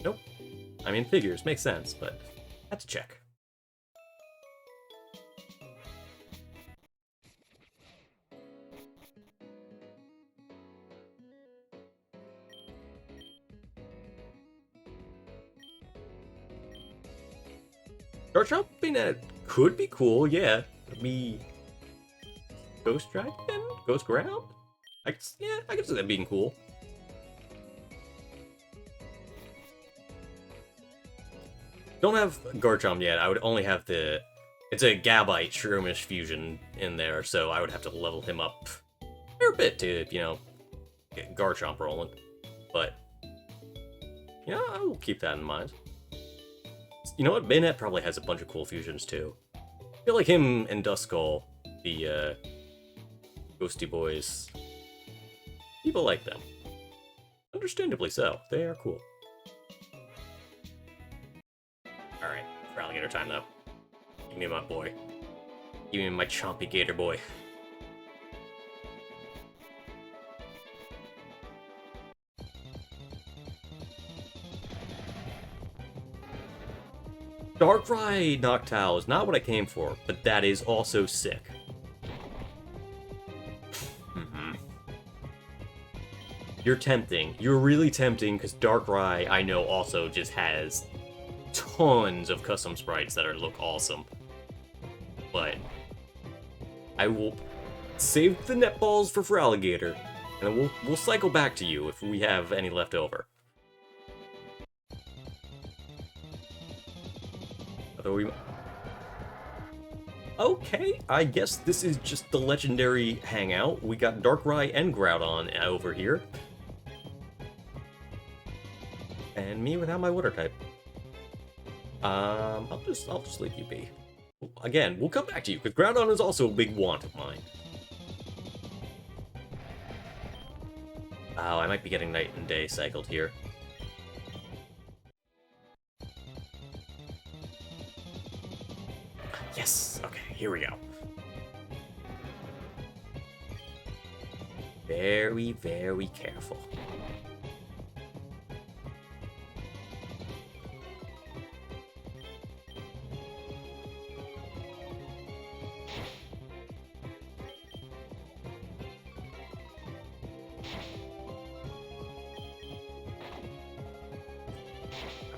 Speaker 1: Nope. I mean, figures, makes sense, but had to check. Dark jumping could be cool, yeah. Ghost Dragon? Ghost Ground? I could see that being cool. Don't have Garchomp yet. I would only have the... It's a Gabite Shroomish fusion in there, so I would have to level him up a fair bit to, you know, get Garchomp rolling. But, yeah, I will keep that in mind. You know what? Bayonet probably has a bunch of cool fusions, too. I feel like him and Duskull, the, Ghosty Boys... People like them. Understandably so. They are cool. Alright, for alligator time, though. Give me my boy. Give me my chompy gator boy. Darkrai Noctowl is not what I came for, but that is also sick. You're tempting. You're really tempting, because Darkrai, I know, also just has tons of custom sprites that look awesome. But I will save the netballs for Alligator, and then we'll cycle back to you if we have any left over. Although we... Okay, I guess this is just the legendary hangout. We got Darkrai and Groudon over here. And me without my water type. I'll just leave you be. Again, we'll come back to you, because Groudon is also a big want of mine. Oh, I might be getting night and day cycled here. Yes! Okay, here we go. Very, very careful.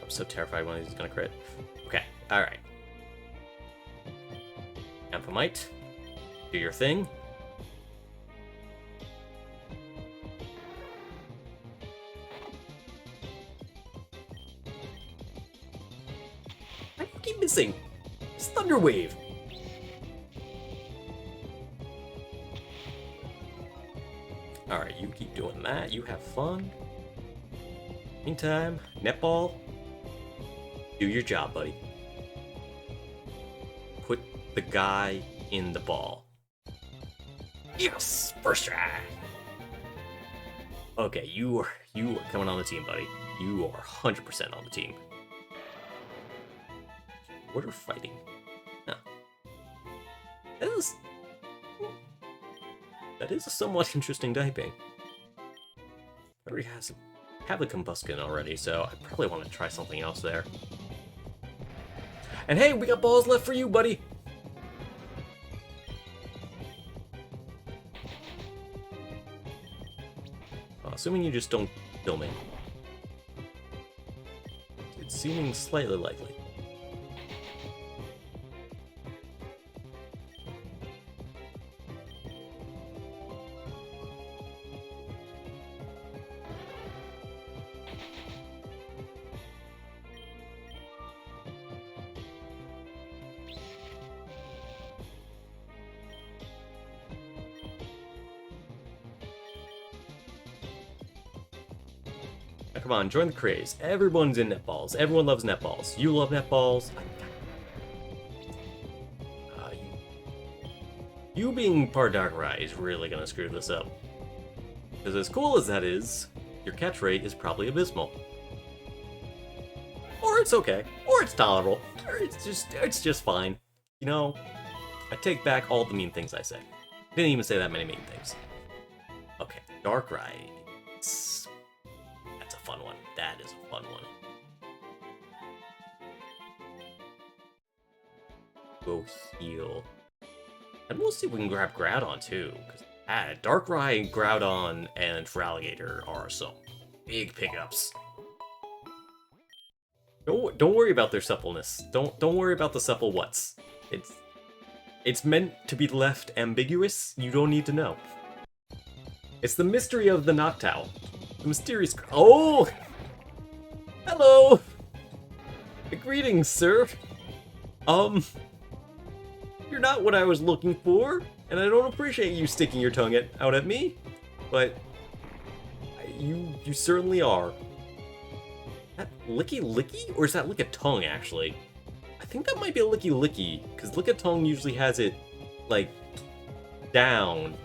Speaker 1: I'm so terrified when he's gonna crit. Okay, alright. Amphamite, do your thing. I keep missing. It's Thunder Wave. Alright, you keep doing that. You have fun. Meantime, netball. Do your job, buddy. Put the guy in the ball. Yes! First try! Okay, you are coming on the team, buddy. You are 100% on the team. Water fighting. Huh. That is a somewhat interesting typing. Already have the Combuskin already, so I probably want to try something else there. And hey, we got balls left for you, buddy! Assuming you just don't kill me. It's seeming slightly likely. Come on, join the craze. Everyone's in netballs. Everyone loves netballs. You love netballs. You being part Darkrai is really gonna screw this up. Because as cool as that is, your catch rate is probably abysmal. Or it's okay. Or it's tolerable. Or it's just fine. You know, I take back all the mean things I say. Didn't even say that many mean things. Okay, Darkrai. That's a fun one. That is a fun one. Go heal. And we'll see if we can grab Groudon too. Because Darkrai, Groudon, and Feraligatr are some big pickups. Don't worry about their suppleness. Don't worry about the supple what's. It's meant to be left ambiguous. You don't need to know. It's the mystery of the Noctowl. The mysterious... Oh! Hello! Greetings, sir. You're not what I was looking for, and I don't appreciate you sticking your tongue out at me, but you certainly are. That Licky? Or is that Lickitung, actually? I think that might be a Licky, because Lickitung usually has it, like, down.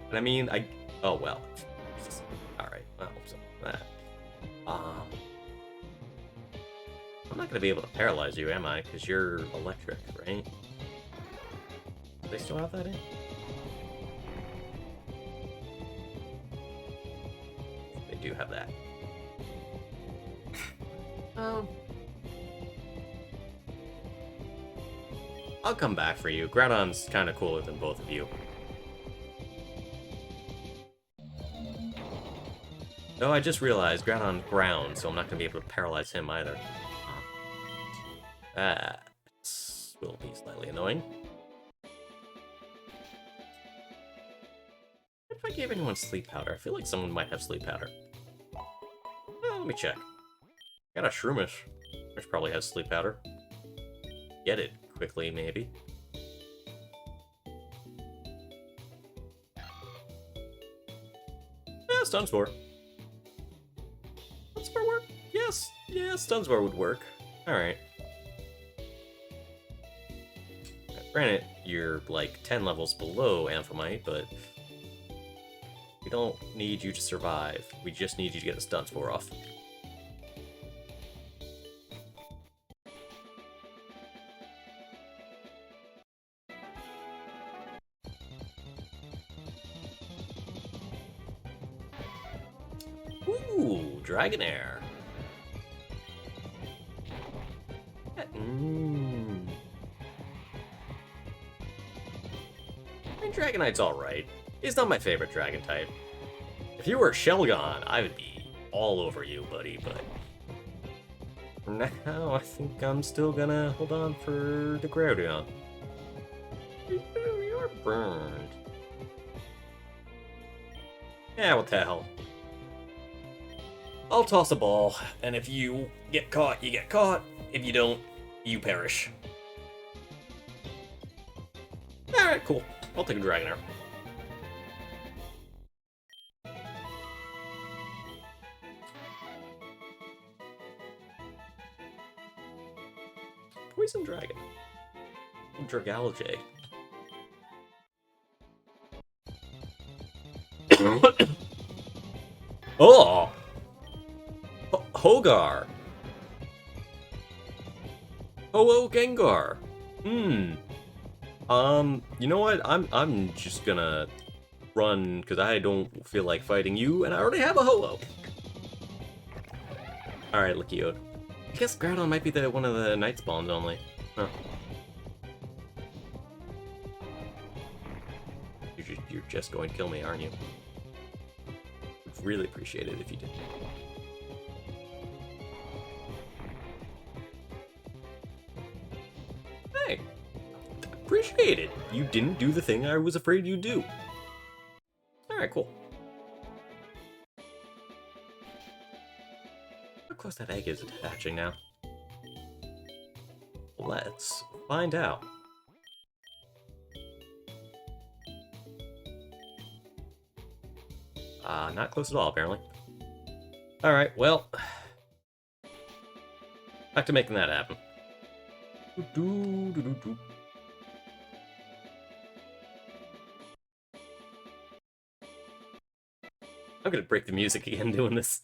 Speaker 1: And I mean, oh well. Alright, well, so that. I'm not gonna be able to paralyze you, am I? Because you're electric, right? Do they still have that in? They do have that. I'll come back for you. Groudon's kind of cooler than both of you. Oh, I just realized Groudon ground, so I'm not going to be able to paralyze him either. That will be slightly annoying. What if I gave anyone sleep powder? I feel like someone might have sleep powder. Let me check. Got a Shroomish, which probably has sleep powder. Get it quickly, maybe. Yeah, Stun Spore. Stun Spore work? Yes. Yeah, Stun Spore would work. Alright. Granted, you're like 10 levels below Amphimite, but we don't need you to survive. We just need you to get a Stun Spore off. Ooh, Dragonair. I mean, Dragonite's alright. He's not my favorite dragon type. If you were Shelgon, I would be all over you, buddy, but for now, I think I'm still gonna hold on for the Groudon. You're burned. Yeah, what the hell. I'll toss a ball, and if you get caught, you get caught. If you don't, you perish. Alright, cool. I'll take a Dragonair. Poison Dragon. Dragalge. Oh! Hogar! Ho-Oh Gengar! You know what? I'm just gonna run, because I don't feel like fighting you, and I already have a Ho-Oh! Alright, Lickiode. I guess Groudon might be one of the Night Spawns only. Huh. You're just going to kill me, aren't you? Would really appreciate it if you did. Hey! Appreciate it! You didn't do the thing I was afraid you'd do. Alright, cool. How close that egg is hatching now? Let's find out. Not close at all, apparently. Alright, well. Back to making that happen. I'm gonna break the music again doing this.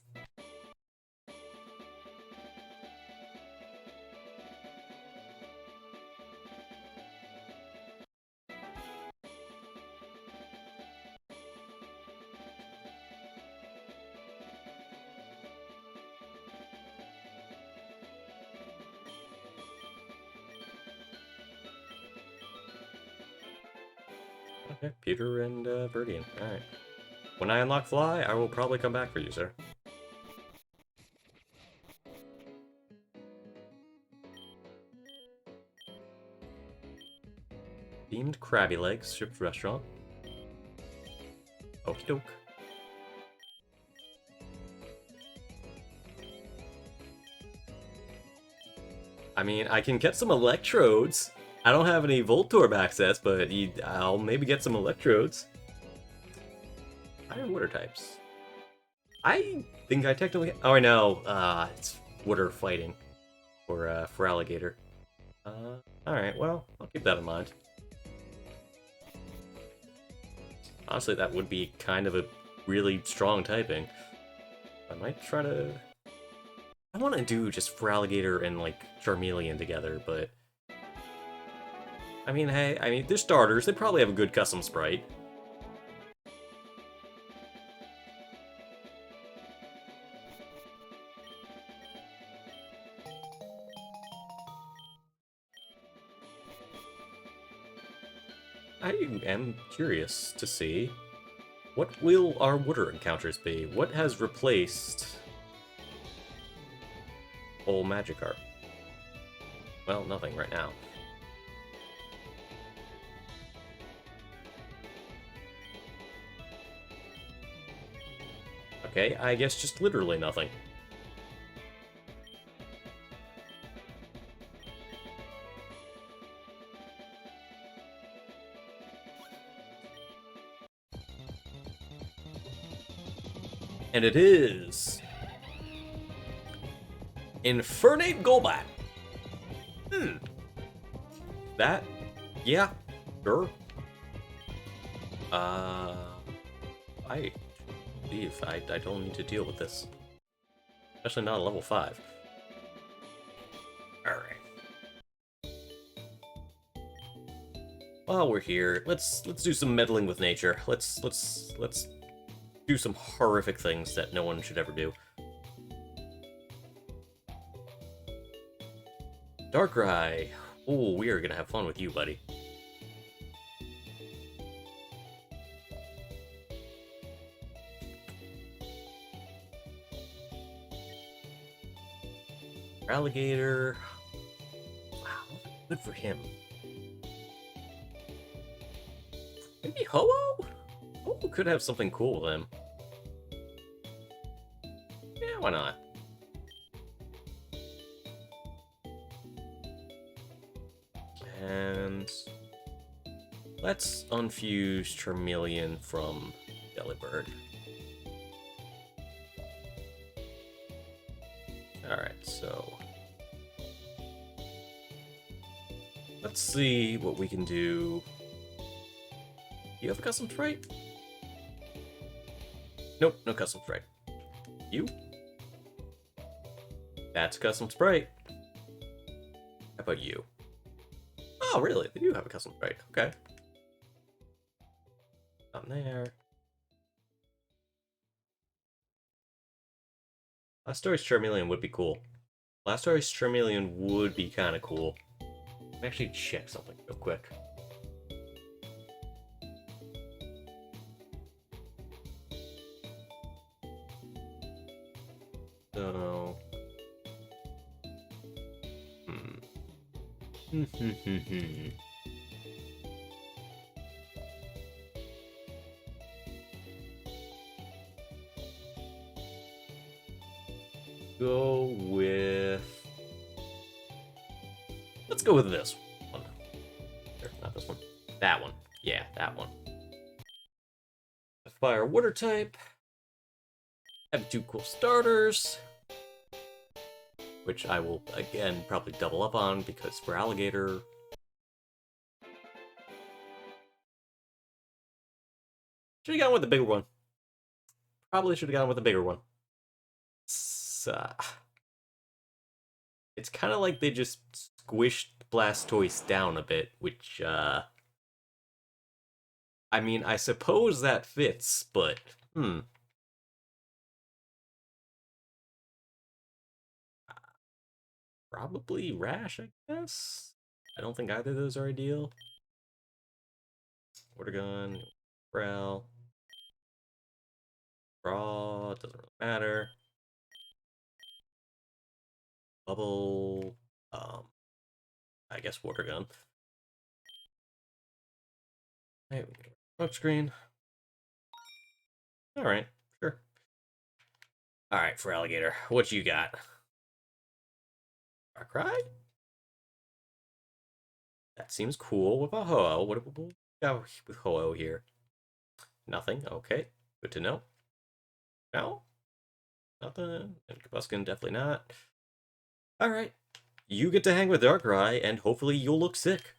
Speaker 1: Okay, Peter and Verdian. Alright. When I unlock Fly, I will probably come back for you, sir. Themed Krabby Legs, shipped restaurant. Okie doke. I mean, I can get some electrodes. I don't have any Voltorb access, but I'll maybe get some electrodes. Iron water types. I think I technically... Oh, I know. It's water fighting. For alligator. Alright, well, I'll keep that in mind. Honestly, that would be kind of a really strong typing. I might try to... I want to do just Feraligatr and, like, Charmeleon together, but... I mean, hey, they're starters. They probably have a good custom sprite. I am curious to see what will our water encounters be? What has replaced old Magikarp? Well, nothing right now. Okay, I guess just literally nothing. And it is Infernate Golbat. That, yeah, sure. I believe I don't need to deal with this. Especially not at level 5. Alright. While we're here, let's do some meddling with nature. Let's do some horrific things that no one should ever do. Darkrai. Oh, we are gonna have fun with you, buddy. Alligator. Wow, good for him. Maybe Ho-Oh? Ho-Oh could have something cool with him. Yeah, why not? And let's unfuse Charmeleon from Delibird. Alright, so let's see what we can do. You have a custom sprite? Nope, no custom sprite. You? That's a custom sprite. How about you? Oh, really? They do have a custom sprite. Okay. Not there. Blastoise Charmeleon would be cool. Blastoise Charmeleon would be kind of cool. Let me actually check something real quick. So... Go with... Let's go with this one. Not this one. That one. Yeah, that one. Fire water type. Have 2 cool starters. Which I will, again, probably double up on, because for Alligator... Should've gone with the bigger one. Probably should've gone with the bigger one. It's kind of like they just squished Blastoise down a bit, which, I mean, I suppose that fits, but, Probably Rash, I guess? I don't think either of those are ideal. Water Gun, Growl, Raw, doesn't really matter. Bubble, I guess Water Gun. Hey, smoke screen. Alright, sure. Alright, for Alligator, what you got? Darkrai? That seems cool. What about Ho-Oh? What do we got with Ho-Oh here? Nothing. Okay. Good to know. No? Nothing. And Kabuskin, definitely not. Alright. You get to hang with Darkrai, and hopefully you'll look sick.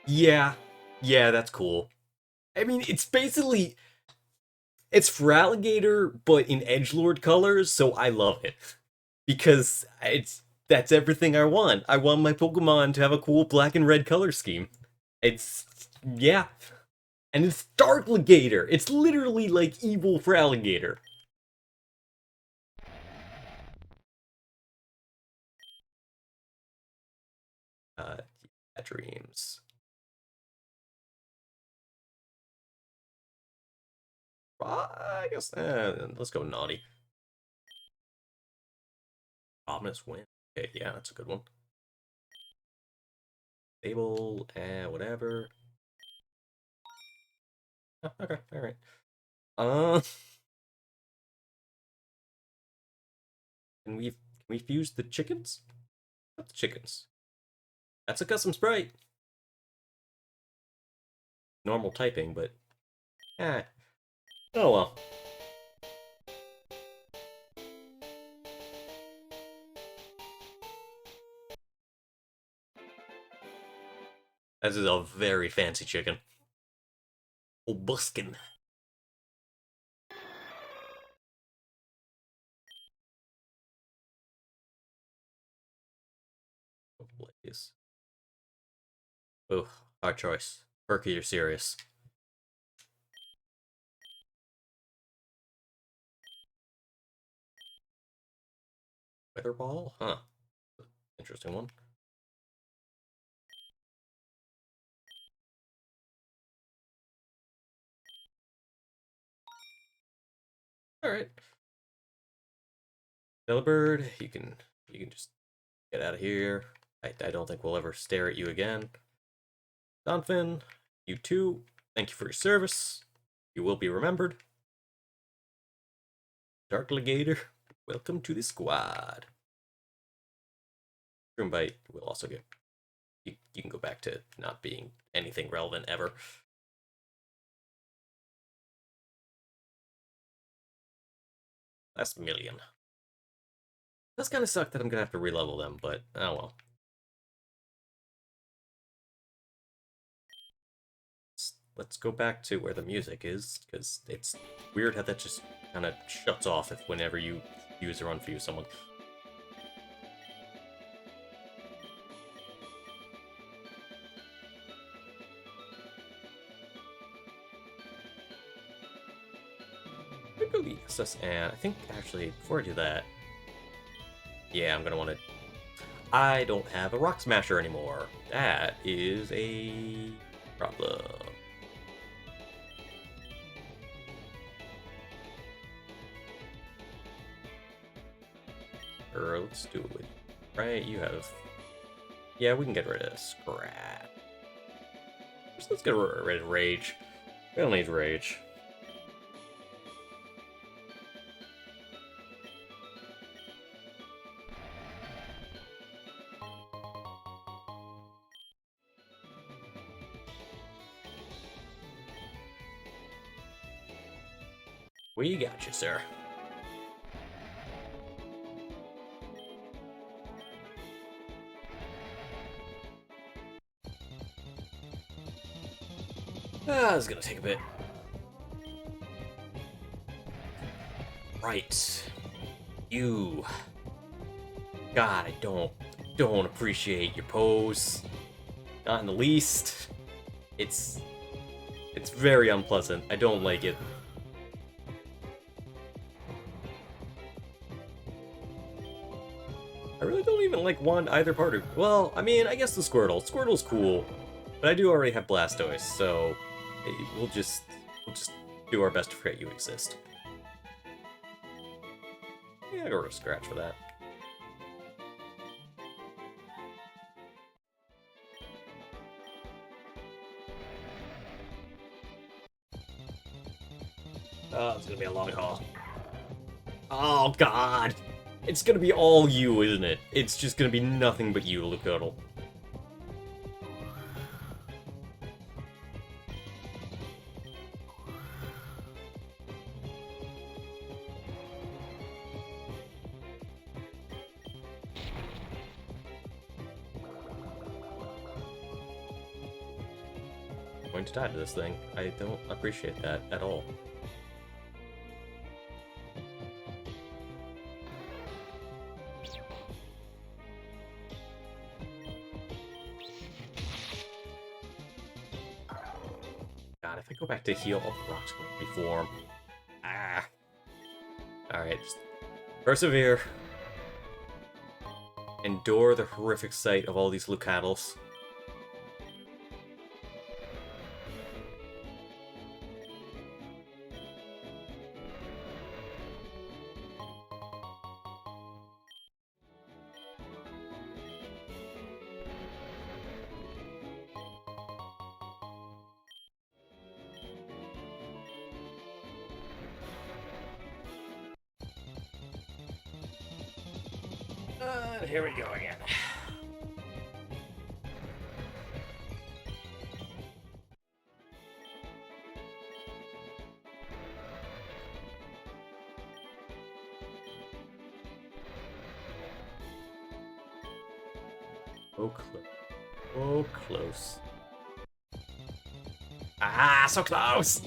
Speaker 1: Yeah. Yeah, that's cool. I mean, it's basically... It's Feraligatr, but in Edgelord colors, so I love it. Because that's everything I want. I want my Pokemon to have a cool black and red color scheme. It's... yeah. And it's Darkligator! It's literally like evil Feraligatr. Dreams. I guess, let's go Naughty. Ominous Wind. Okay, yeah, that's a good one. Stable, whatever. Oh, okay, alright. Can we fuse the chickens? Not the chickens. That's a custom sprite. Normal typing, but oh well. This is a very fancy chicken. Oh, buskin. Oh, please. Oh, hard choice. Perky, you're serious. Weather ball? Huh. Interesting one. Alright. Delibird, you can just get out of here. I don't think we'll ever stare at you again. Donphin, you too. Thank you for your service. You will be remembered. Dark Legator, welcome to the squad. Shroom will also get... You can go back to not being anything relevant ever. Last million. Does kind of suck that I'm gonna have to relevel them, but oh well. Let's go back to where the music is, because it's weird how that just kind of shuts off if whenever you use or unfuse someone. And I think actually before I do that, yeah, I'm gonna want to. I don't have a Rock Smasher anymore. That is a problem. Or let's do it. Right, you have. Yeah, we can get rid of Scrap. Just let's get rid of Rage. We don't need Rage. We got you, sir. This is gonna take a bit. Right. You. God, I don't appreciate your pose. Not in the least. It's very unpleasant. I don't like it. I really don't even like either part of. Well, I mean, I guess the Squirtle. Squirtle's cool, but I do already have Blastoise, so we'll just do our best to forget you exist. Yeah, go to scratch for that. Oh, it's gonna be a long haul. Oh God, it's gonna be all you, isn't it? It's just gonna be nothing but you, Lucodle. I'm going to die to this thing. I don't appreciate that at all. God, if I go back to heal, all the rocks going to reform. Ah. Alright, just persevere. Endure the horrific sight of all these Lucadals. Here we go again. Oh, close. Oh, close. Ah, so close!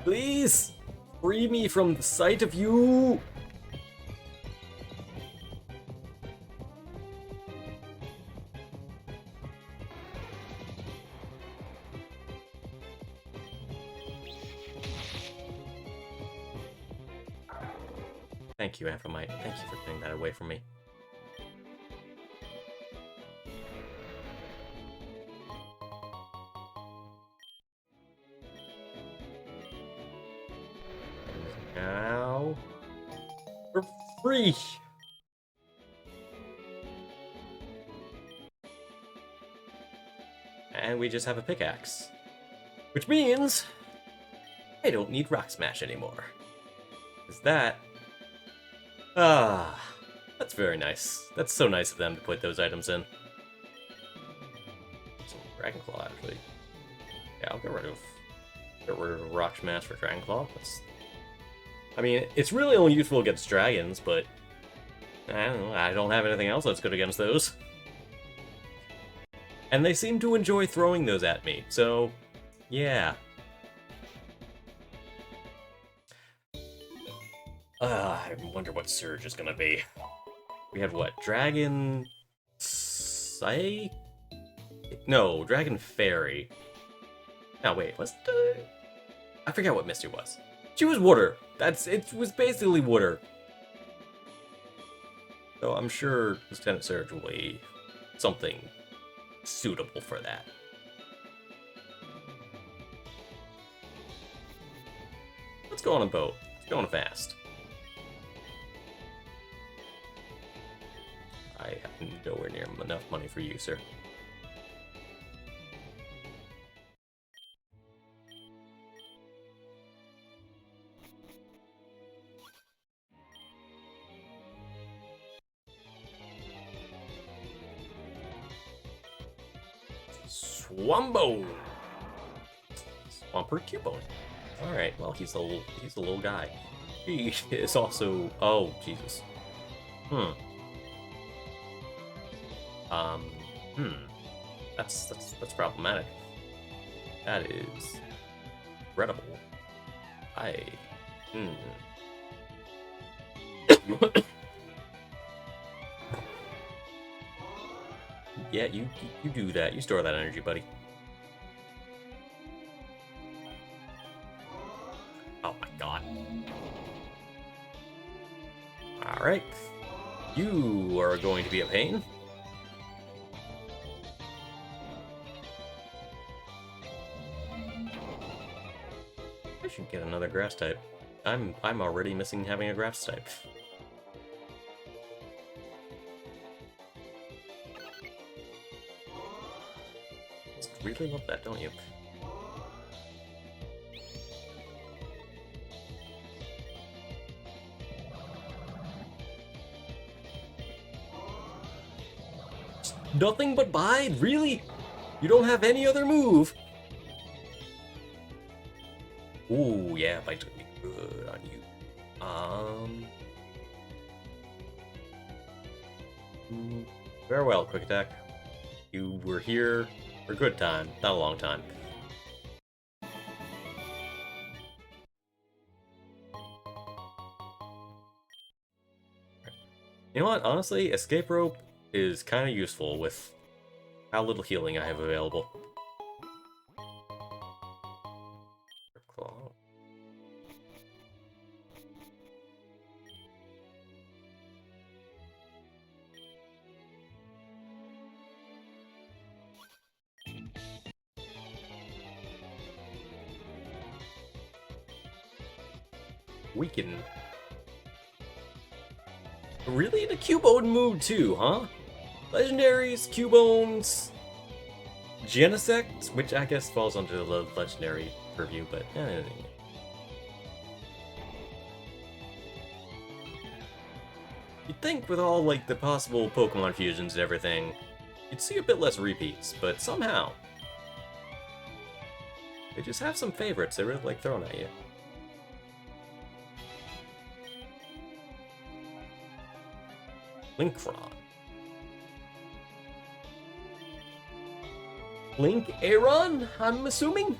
Speaker 1: Please! Free me from the sight of you! Thank you, Amphimite. Thank you for putting that away from me. And now... we're free! And we just have a pickaxe. Which means... I don't need Rock Smash anymore. Is that... ah, that's very nice. That's so nice of them to put those items in. Some Dragon Claw, actually. Yeah, I'll get rid of Rock Smash for Dragon Claw. I mean, it's really only useful against dragons, but I don't know. I don't have anything else that's good against those. And they seem to enjoy throwing those at me, so yeah. I wonder what Surge is gonna be. We had what? Dragon... Psy? No, Dragon Fairy. No, wait, what's the... I forget what Misty was. She was water. It was basically water. So I'm sure Lieutenant Surge will be something suitable for that. Let's go on a boat. It's going fast. I have nowhere near enough money for you, sir. Swambo! Swamper Cubone. Alright, well, he's a little guy. He is also... oh, Jesus. That's problematic. That is incredible. Yeah, you do that. You store that energy, buddy. Oh my god. Alright. You are going to be a pain. I should get another grass type. I'm already missing having a grass type. Really love that, don't you? Nothing but Bide? Really? You don't have any other move? Ooh, yeah, Bide's gonna be good on you. Farewell, Quick Attack. You were here for a good time, not a long time. You know what? Honestly, Escape Rope is kind of useful with how little healing I have available. Claw. Weaken. Really in a Cubone mood too, huh? Legendaries, Cubones, Genesect, which I guess falls under the legendary purview, but you'd think with all like the possible Pokemon fusions and everything, you'd see a bit less repeats, but somehow they just have some favorites they really like throwing at you. Linkron. Link Aeron, I'm assuming?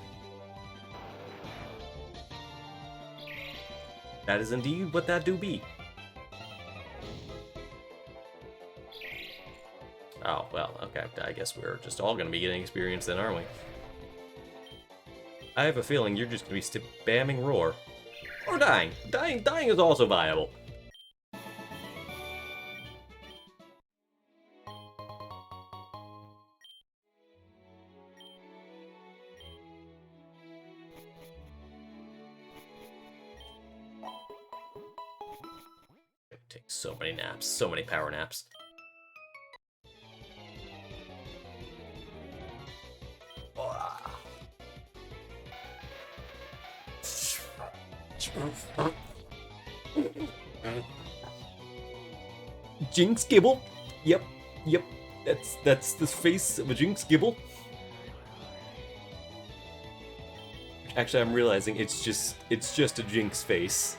Speaker 1: That is indeed what that do be. Oh, well, okay, I guess we're just all gonna be getting experience then, aren't we? I have a feeling you're just gonna be spamming Roar. Or dying. Dying is also viable. Take so many naps, so many power naps. Jinx Gibble. Yep. That's the face of a Jinx Gibble. Actually, I'm realizing it's just a Jinx face.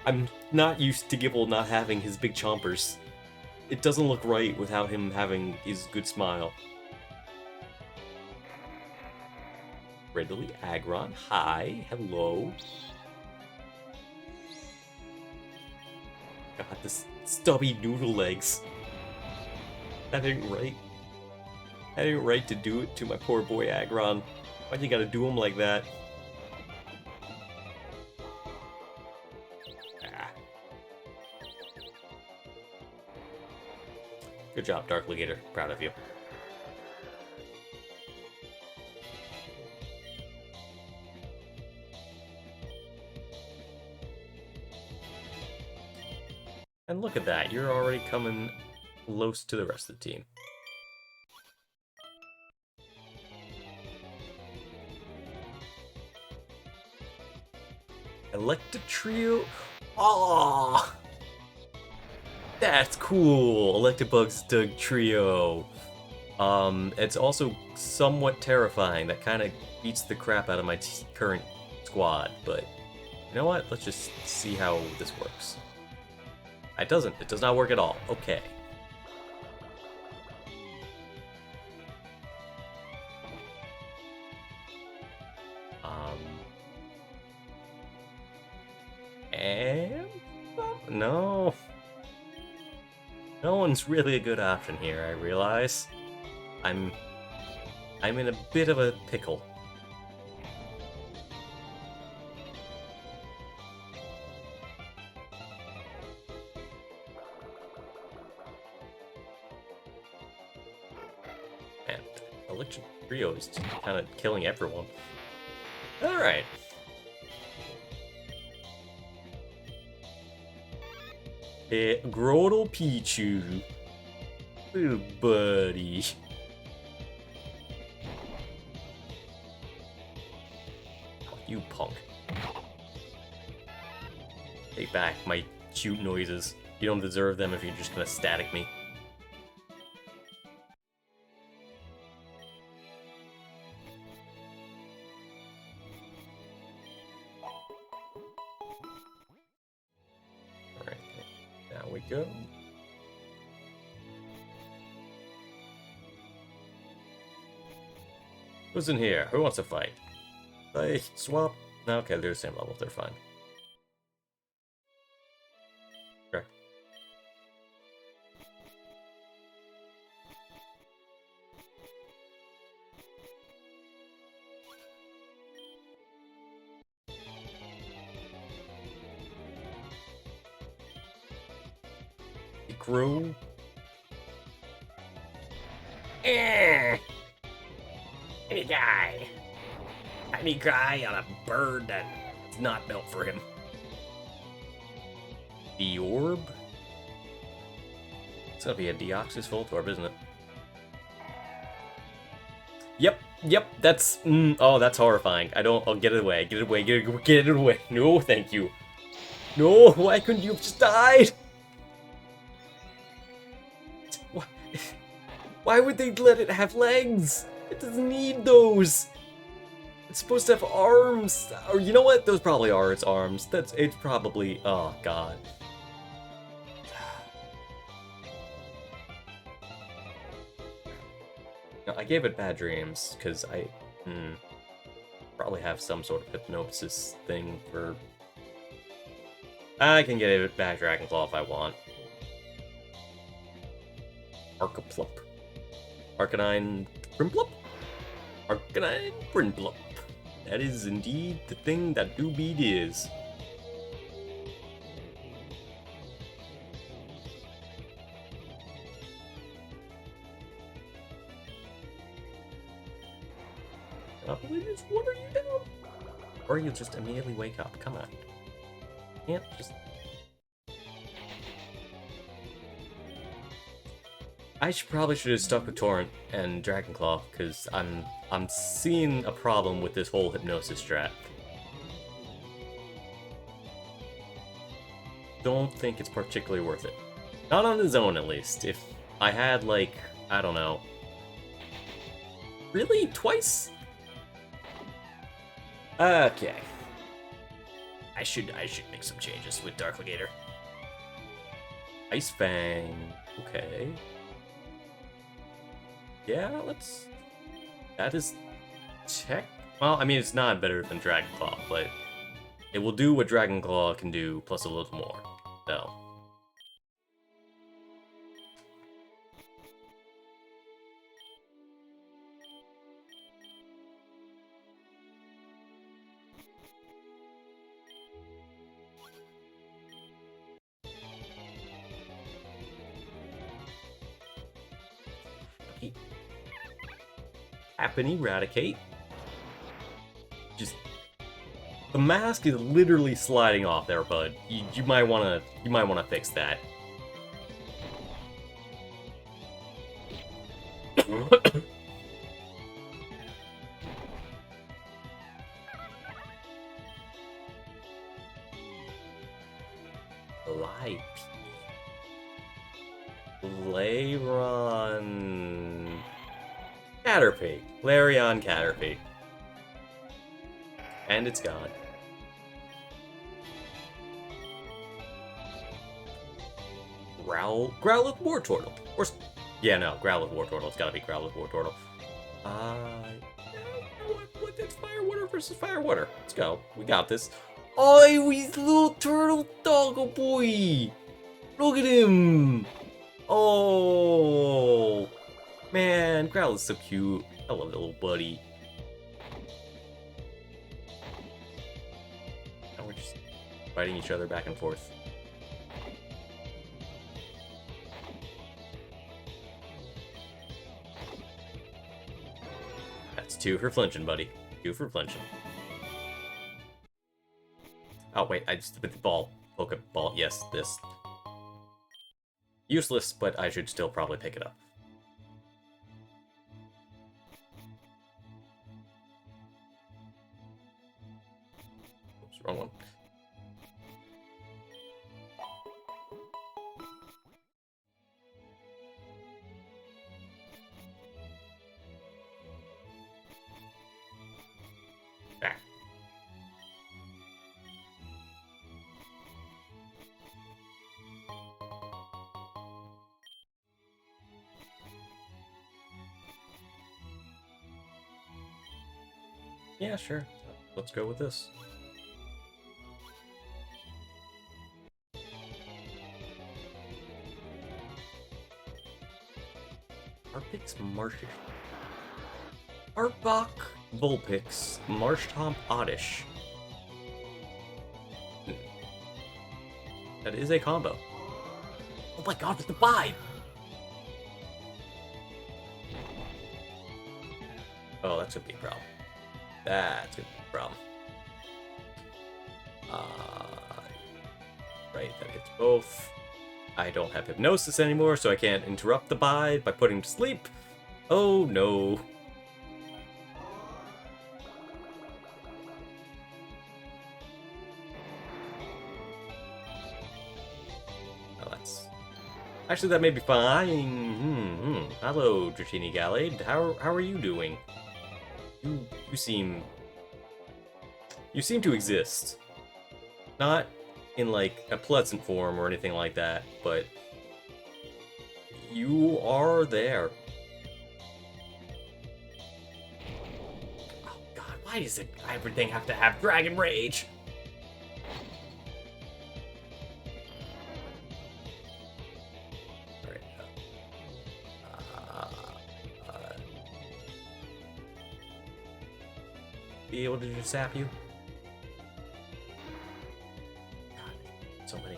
Speaker 1: I'm not used to Gibble not having his big chompers. It doesn't look right without him having his good smile. Ridley, Aggron, hi, hello. God, this stubby noodle legs. That ain't right. That ain't right to do it to my poor boy Aggron. Why'd you gotta do him like that? Good job, Dark Legator. Proud of you. And look at that, you're already coming close to the rest of the team. Electatrio. Aww! That's cool! Electabug's Doug Trio. It's also somewhat terrifying. That kind of beats the crap out of my current squad, but you know what? Let's just see how this works. It doesn't. It does not work at all. Okay. And no. No one's really a good option here, I realize. I'm in a bit of a pickle. And Electric Trio is just kind of killing everyone. Alright. Grotle Pichu. Little buddy. Oh, you punk. Take back my cute noises. You don't deserve them if you're just gonna static me. Alright, down we go. Who's in here? Who wants to fight? They swap? No, okay, they're the same level. They're fine. Okay. He grew. Any guy. Any guy on a bird that's not built for him. The orb? It's gonna be a Deoxys Voltorb, isn't it? Yep, that's... oh, that's horrifying. I'll get it away, get it away, get it away. No, thank you. No, why couldn't you have just died? Why would they let it have legs? It doesn't need those. It's supposed to have arms. Or you know what? Those probably are its arms. It's probably... oh, God. I gave it bad dreams, because I probably have some sort of hypnosis thing for... I can get it back Dragonclaw if I want. Arcaplup. Arcanine Primplup? Arcanine Primplup. That is indeed the thing that Doobie is. What are you doing? Or you just immediately wake up. Come on. Can't just... I probably should have stuck with Torrent and Dragonclaw, because I'm seeing a problem with this whole hypnosis strat. Don't think it's particularly worth it. Not on his own, at least. If I had, like, I don't know. Really? Twice? Okay. I should make some changes with Dark Legator. Ice Fang. Okay. Yeah, let's... That is... Tech... Well, I mean, it's not better than Dragonclaw, but... It will do what Dragonclaw can do, plus a little more. So... Happen Eradicate. Just the mask is literally sliding off there, bud. You might wanna fix that. Light. Lairon. Caterpie. Lairon Caterpie. And it's gone. Growlithe Wartortle. Or... Yeah, no, Growlithe Wartortle. It's gotta be Growlithe Wartortle. It's Fire Water versus Fire Water. Let's go. We got this. Oh, he's little turtle doggo boy. Look at him. Oh. Man, Growlithe's so cute. I love that little buddy. Now we're just fighting each other back and forth. That's 2 for flinching, buddy. 2 for flinching. Oh, wait, I just with the ball. Pokeball. Yes, this. Useless, but I should still probably pick it up. Oops, wrong one. Ah. Yeah, sure. Let's go with this. Arpix Marshish. Arbok Vulpix Marshtomp Oddish. That is a combo. Oh my god, with the vibe! Oh, that's a big problem. That's a big problem. Right, that hits both. I don't have hypnosis anymore, so I can't interrupt the bide by putting him to sleep. Oh no. Oh, that's... Actually, that may be fine. Hello, Dratini Gallade. How are you doing? You seem to exist. Not in, like, a pleasant form or anything like that, but you are there. Why does everything have to have Dragon Rage? Alright. Be able to just zap you? God, so many.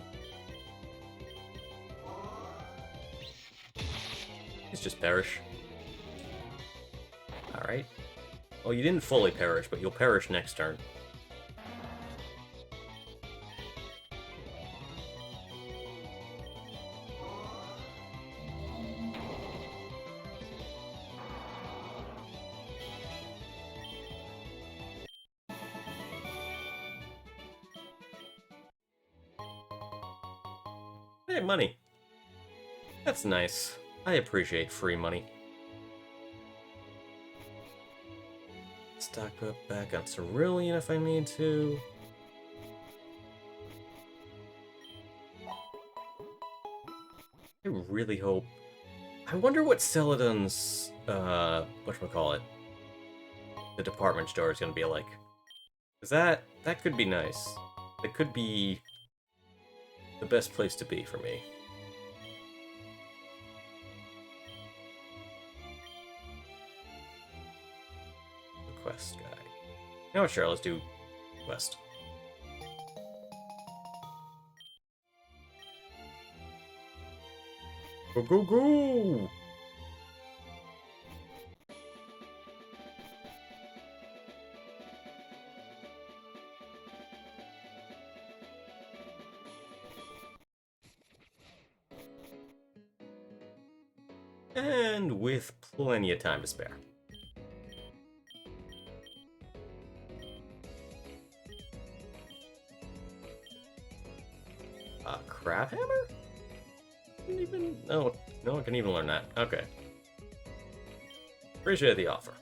Speaker 1: It's just perish. Alright. Well, you didn't fully perish, but you'll perish next turn. Hey, money. That's nice. I appreciate free money. Stock up back on Cerulean if I need to. I really hope... I wonder what Celadon's, whatchamacallit, the department store is gonna be like. Cause that could be nice. It could be the best place to be for me. The quest guy. You know what, sure, let's do quest. Go, go, go! And with plenty of time to spare. Crab hammer? Didn't even... No, no one can even learn that. Okay. Appreciate the offer.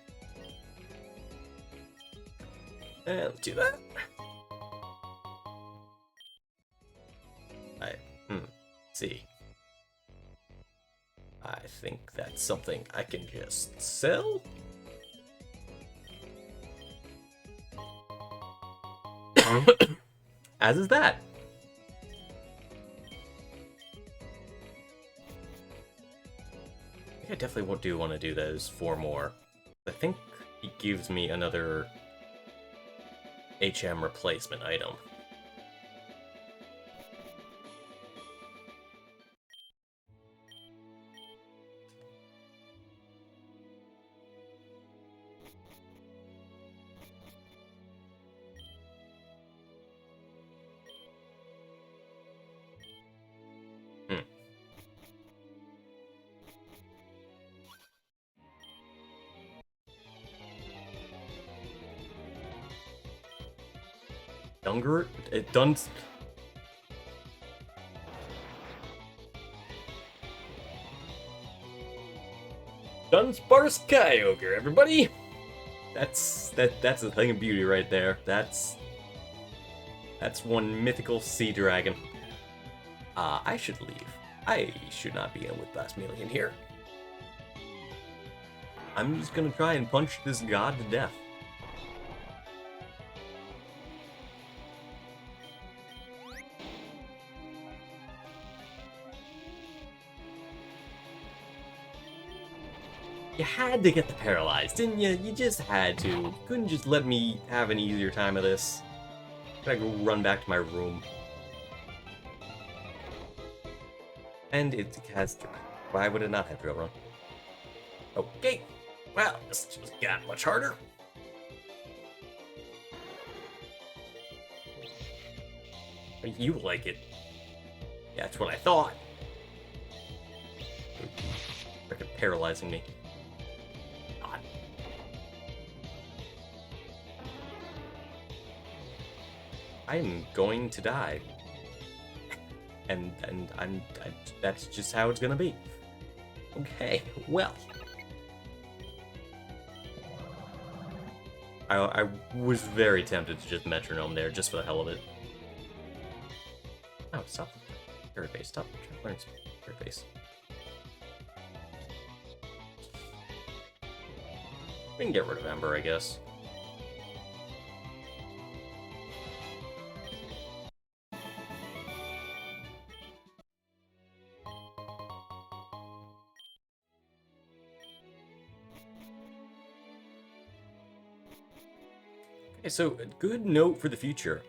Speaker 1: And let's do that. See. I think that's something I can just sell. As is that. I definitely do want to do those 4 more. I think he gives me another HM replacement item. Younger? It done. Dunsparce Kyogre, everybody! That's the thing of beauty right there. That's one mythical sea dragon. I should leave. I should not be in with Basmelian here. I'm just gonna try and punch this god to death. You had to get the paralyzed, didn't you? You just had to. You couldn't just let me have an easier time of this. Gotta go run back to my room. And it has... Why would it not have drill run? Okay. Well, this just got much harder. You like it. Yeah, that's what I thought. Freaking paralyzing me. God. I'm going to die. And that's just how it's gonna be. Okay, well. I was very tempted to just metronome there, just for the hell of it. Oh, stop. Spirit base, stop. Learn spirit base. We can get rid of Ember, I guess. Okay, so a good note for the future.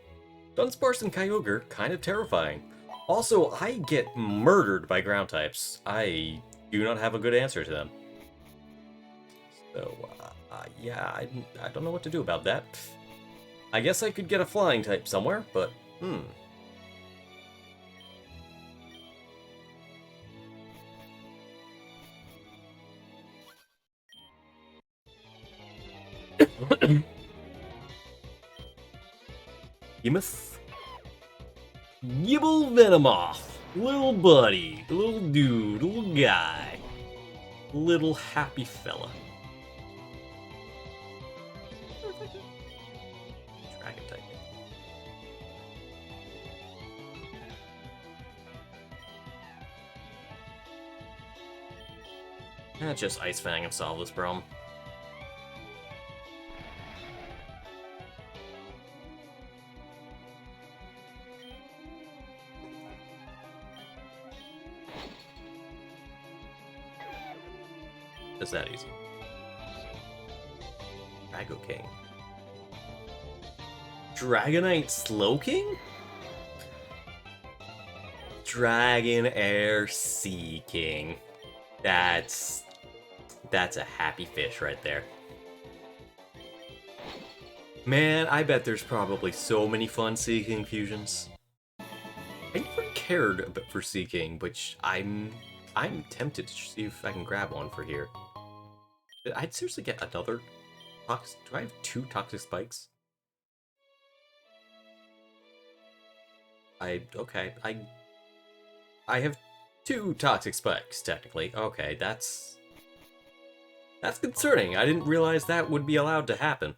Speaker 1: Dunsparce and Kyogre, kind of terrifying. Also, I get murdered by ground types. I do not have a good answer to them. So, yeah, I don't know what to do about that. I guess I could get a flying type somewhere, but, Yimith. Gibble Venomoth. Little buddy. Little dude. Little guy. Little happy fella. Dragon type. Just Ice Fang and solve this problem. Just that easy. Drago King. Dragonite Slowking? Dragon Air Sea King. That's a happy fish right there. Man, I bet there's probably so many fun Sea King fusions. I never cared for Sea King, but I'm tempted to see if I can grab one for here. I'd seriously get another toxic. Do I have 2 toxic spikes? Okay. I have 2 toxic spikes technically. Okay, that's concerning. I didn't realize that would be allowed to happen.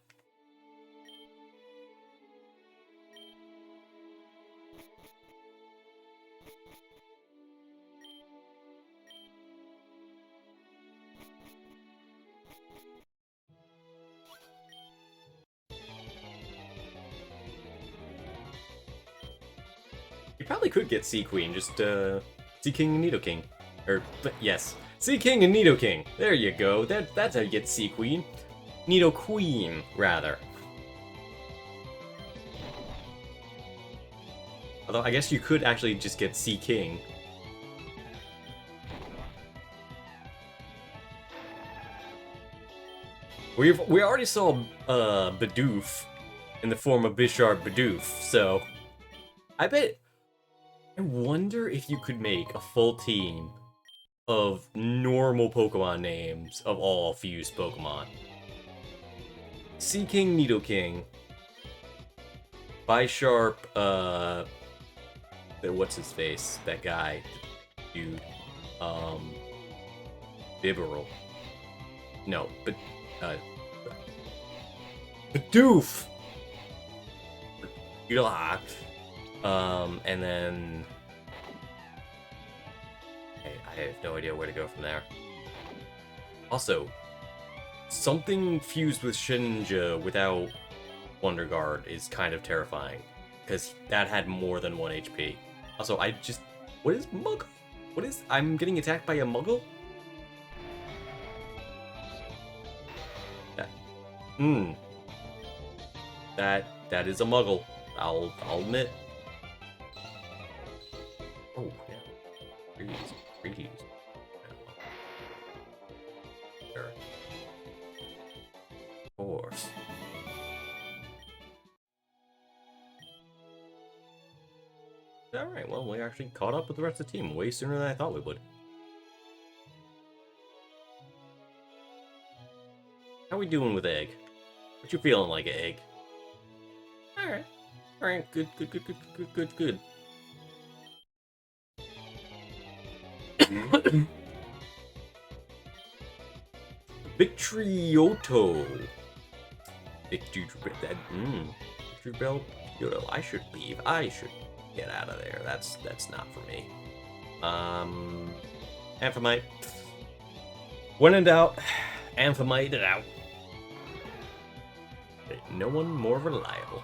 Speaker 1: You probably could get Sea Queen, just, Sea King and Nidoking. Yes. Sea King and Nidoking. There you go. That's how you get Sea Queen. Nidoqueen, rather. Although, I guess you could actually just get Sea King. We already saw, Bidoof in the form of Bisharp Bidoof, so... I wonder if you could make a full team of normal Pokemon names of all fused Pokemon. Sea King, Nidoking, Bisharp, what's his face? That guy, dude, Bibarel. No, but, Bidoof! And then... I have no idea where to go from there. Also, something fused with Shinja without Wonder Guard is kind of terrifying, because that had more than 1 HP. Also, what is Muggle? I'm getting attacked by a Muggle? That is a Muggle. I'll admit. Oh, yeah. Freeze. Sure. Of course. Alright, well, we actually caught up with the rest of the team way sooner than I thought we would. How we doing with Egg? What you feeling like, Egg? Alright, good. Victorioto. Victory Bell. Yoto, I should leave. I should get out of there. That's not for me. Amphamite. When in doubt, Amphamite it out. No one more reliable.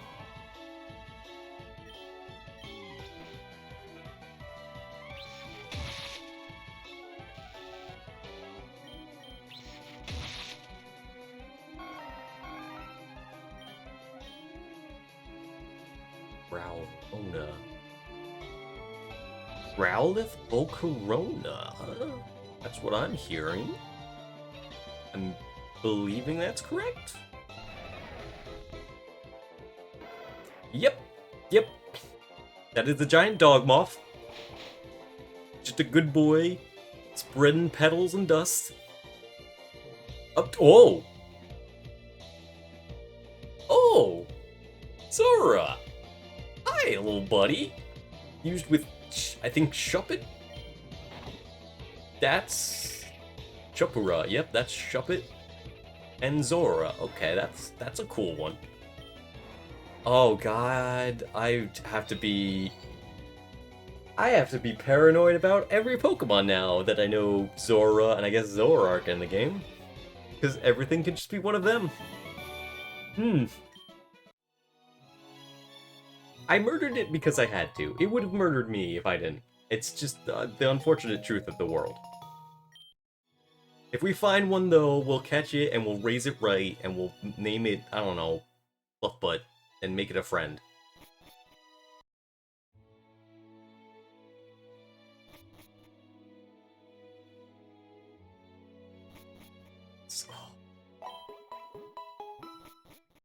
Speaker 1: Growlona. Growlithe Volcarona, huh? That's what I'm hearing. I'm believing that's correct? Yep, yep. That is the giant dog moth. Just a good boy, spreading petals and dust. Oh! Oh! Zora! Hi, little buddy. Used with, I think, Shuppet? That's... Chupura, yep, that's Shuppet. And Zora, okay, that's a cool one. Oh god, I have to be paranoid about every Pokemon now that I know Zora and I guess Zoroark in the game. Because everything could just be one of them. I murdered it because I had to. It would have murdered me if I didn't. It's just the unfortunate truth of the world. If we find one, though, we'll catch it and we'll raise it right and we'll name it, I don't know, Fluffbutt, and make it a friend.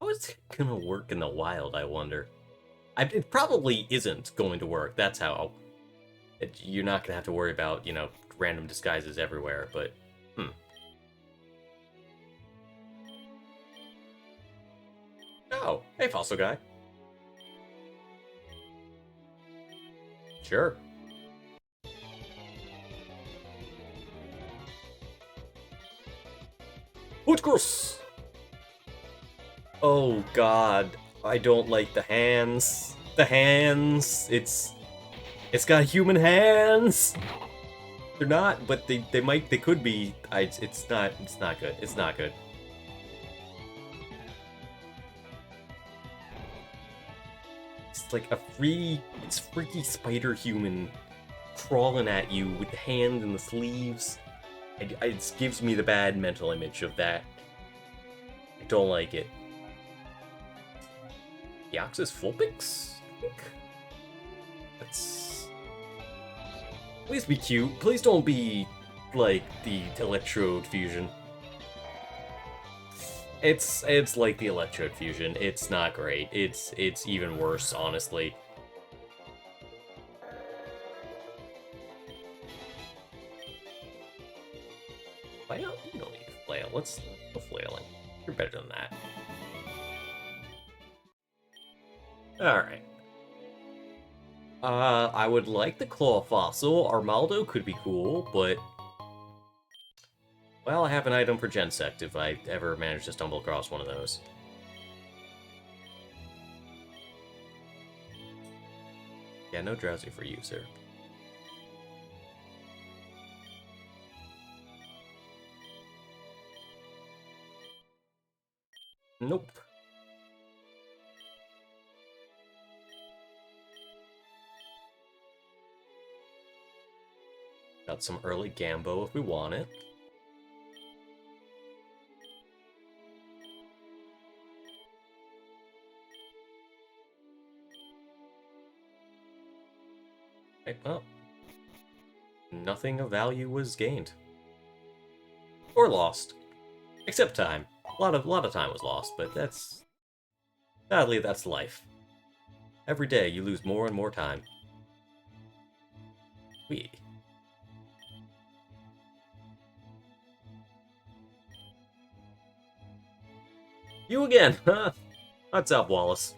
Speaker 1: How is it gonna work in the wild, I wonder? It probably isn't going to work, that's how. You're not gonna have to worry about, you know, random disguises everywhere, but... Oh, hey, Fossil Guy. Sure. Woodcross! Oh god, I don't like the hands. The hands! It's got human hands! They're not, but they could be. It's not good. It's not good. It's like it's freaky spider human crawling at you with the hand and the sleeves. It gives me the bad mental image of that. I don't like it. Deoxys Vulpix? I think? That's... Please be cute. Please don't be like the Electrode fusion. It's like the Electrode fusion. It's not great. It's even worse, honestly. Flail? You don't need to flail. Let's go flailing. You're better than that. Alright. I would like the Claw Fossil. Armaldo could be cool, but... Well, I have an item for Gensect if I ever manage to stumble across one of those. Yeah, no Drowsy for you, sir. Nope. Got some early Gambo if we want it. Okay, well, nothing of value was gained. Or lost. Except time. A lot of time was lost, but that's... Sadly, that's life. Every day you lose more and more time. Wee. You again, huh? What's up, Wallace?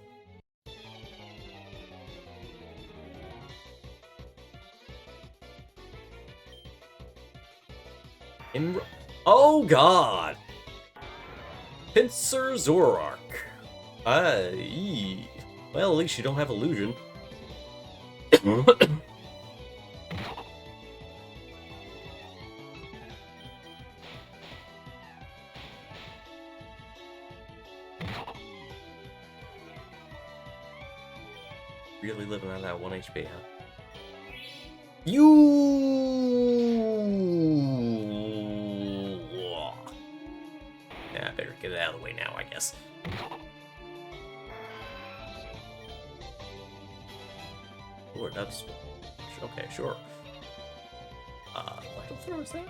Speaker 1: Oh god! Pinsir Zoroark. Well, at least you don't have illusion. Really living on that 1 HP, huh? Yeah, I better get it out of the way now, I guess. Lord, that's... Okay, sure. Vital Throw, is that?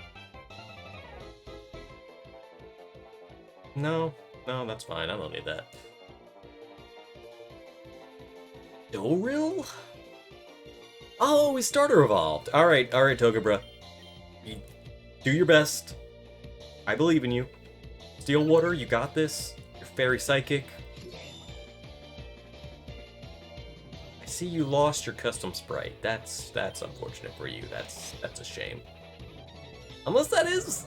Speaker 1: No, that's fine. I don't need that. Doril? Oh, his starter evolved. Alright, Togabra. Do your best. I believe in you. Steelwater, you got this. You're fairy psychic. I see you lost your custom sprite. That's unfortunate for you. That's a shame. Unless that is...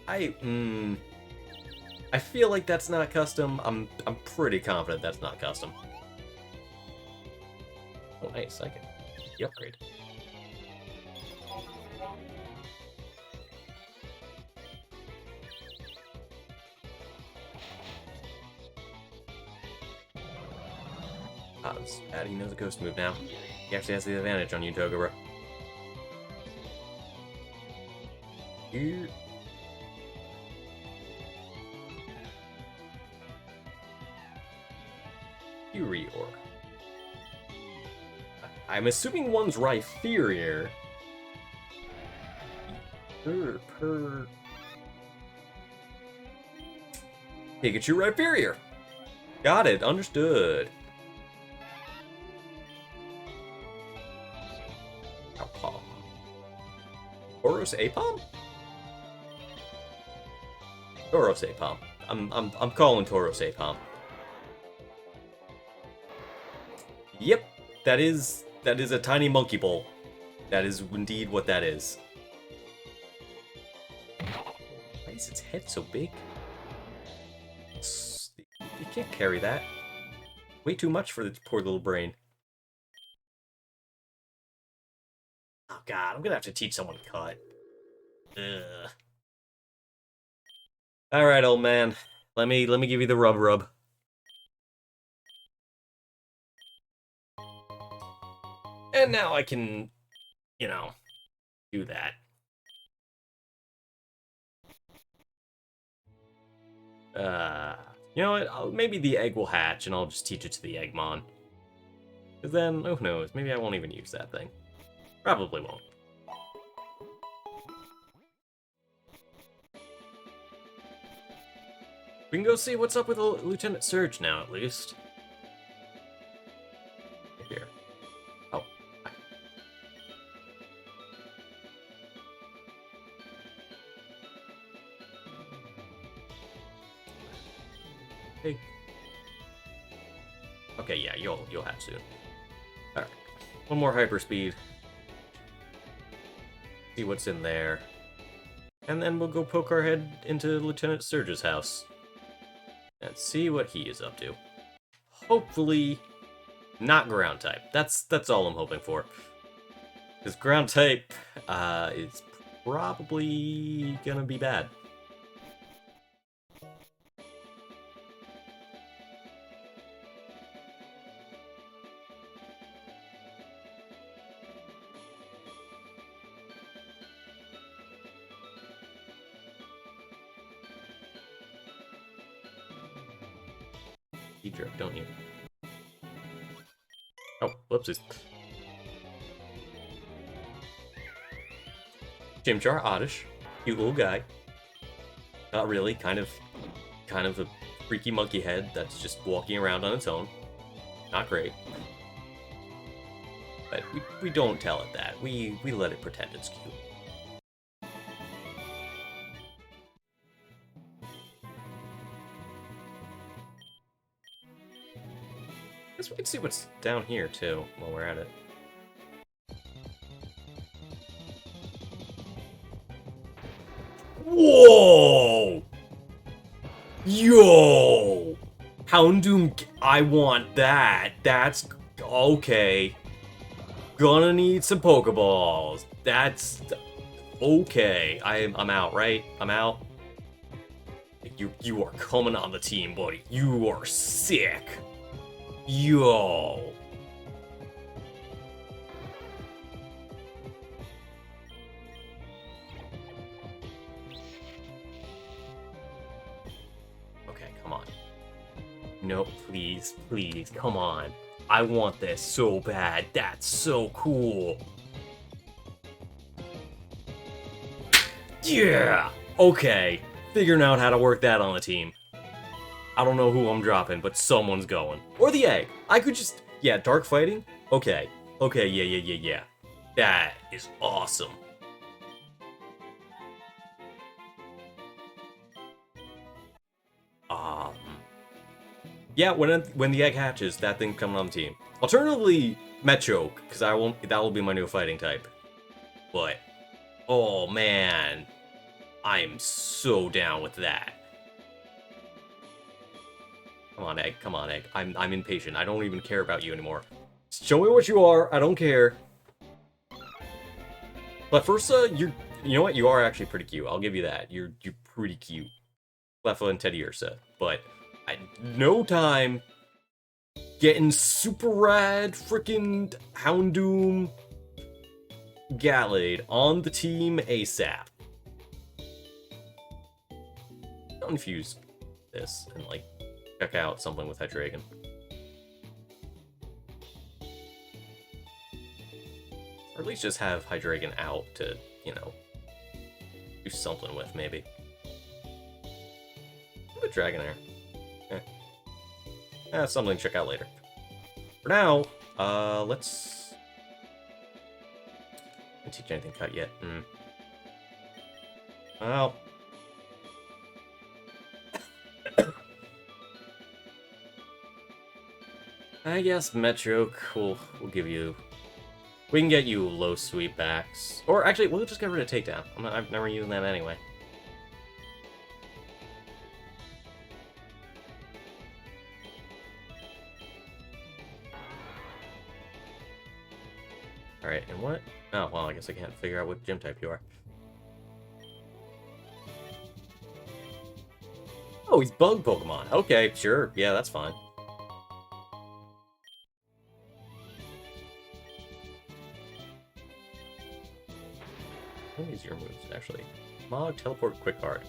Speaker 1: I feel like that's not custom. I'm pretty confident that's not custom. Oh, nice. I can the upgrade. This bad. He knows a ghost move now. He actually has the advantage on you, Togura. Here. Furior. I'm assuming one's Rhyperior. Per. Pikachu Rhyperior. Got it. Understood. Apom. Tauros Apom? Tauros Apom. I'm calling Tauros Apom. Yep, that is a tiny monkey bowl. That is indeed what that is. Why is its head so big? You can't carry that. Way too much for the poor little brain. Oh god, I'm gonna have to teach someone to cut. Ugh. Alright, old man. Let me give you the rub. And now I can, you know, do that. You know what? Maybe the egg will hatch and I'll just teach it to the Eggmon. Because then, who knows, maybe I won't even use that thing. Probably won't. We can go see what's up with Lieutenant Surge now, at least. Here. Oh. Hey. Okay, yeah, you'll have soon. Alright. One more hyperspeed. See what's in there. And then we'll go poke our head into Lieutenant Surge's house. And see what he is up to. Hopefully not ground type. That's all I'm hoping for. Because ground type is probably gonna be bad. You jerk, don't you? Oh, whoopsies. Chimchar Oddish. Cute little guy. Not really, kind of a freaky monkey head that's just walking around on its own. Not great. But we don't tell it that. We let it pretend it's cute. I guess we can see what's down here, too, while we're at it. Whoa! Yo! Houndoom, I want that. That's... okay. Gonna need some Pokeballs. That's... okay. I'm out, right? I'm out. You are coming on the team, buddy. You are sick. Yo. Okay, come on. No, please, come on. I want this so bad. That's so cool. Yeah! Okay. Figuring out how to work that on the team. I don't know who I'm dropping, but someone's going. Or the egg. I could just... Yeah, dark fighting? Okay. Okay, yeah. That is awesome. Yeah, when the egg hatches, that thing coming on the team. Alternatively, Mechoke, because that will be my new fighting type. But, oh man, I'm so down with that. Come on, egg. Come on, egg. I'm impatient. I don't even care about you anymore. Show me what you are. I don't care. But first, you know what? You are actually pretty cute. I'll give you that. You're pretty cute. Cleffa and Teddy Ursa. But no time getting super rad freaking Houndoom Gallade on the team ASAP. I'll infuse this and like check out something with Hydreigon. Or at least just have Hydreigon out to, you know, do something with, maybe. What about Dragonair? Something to check out later. For now, let's... I didn't teach anything cut yet. Well... I guess Metroke will give you... We can get you low sweep backs. Or actually, we'll just get rid of Takedown. I've never used that anyway. Alright, and what? Oh, well, I guess I can't figure out what gym type you are. Oh, he's bug Pokemon. Okay, sure. Yeah, that's fine. What is your moves, actually? Mog, Teleport, Quick Guard.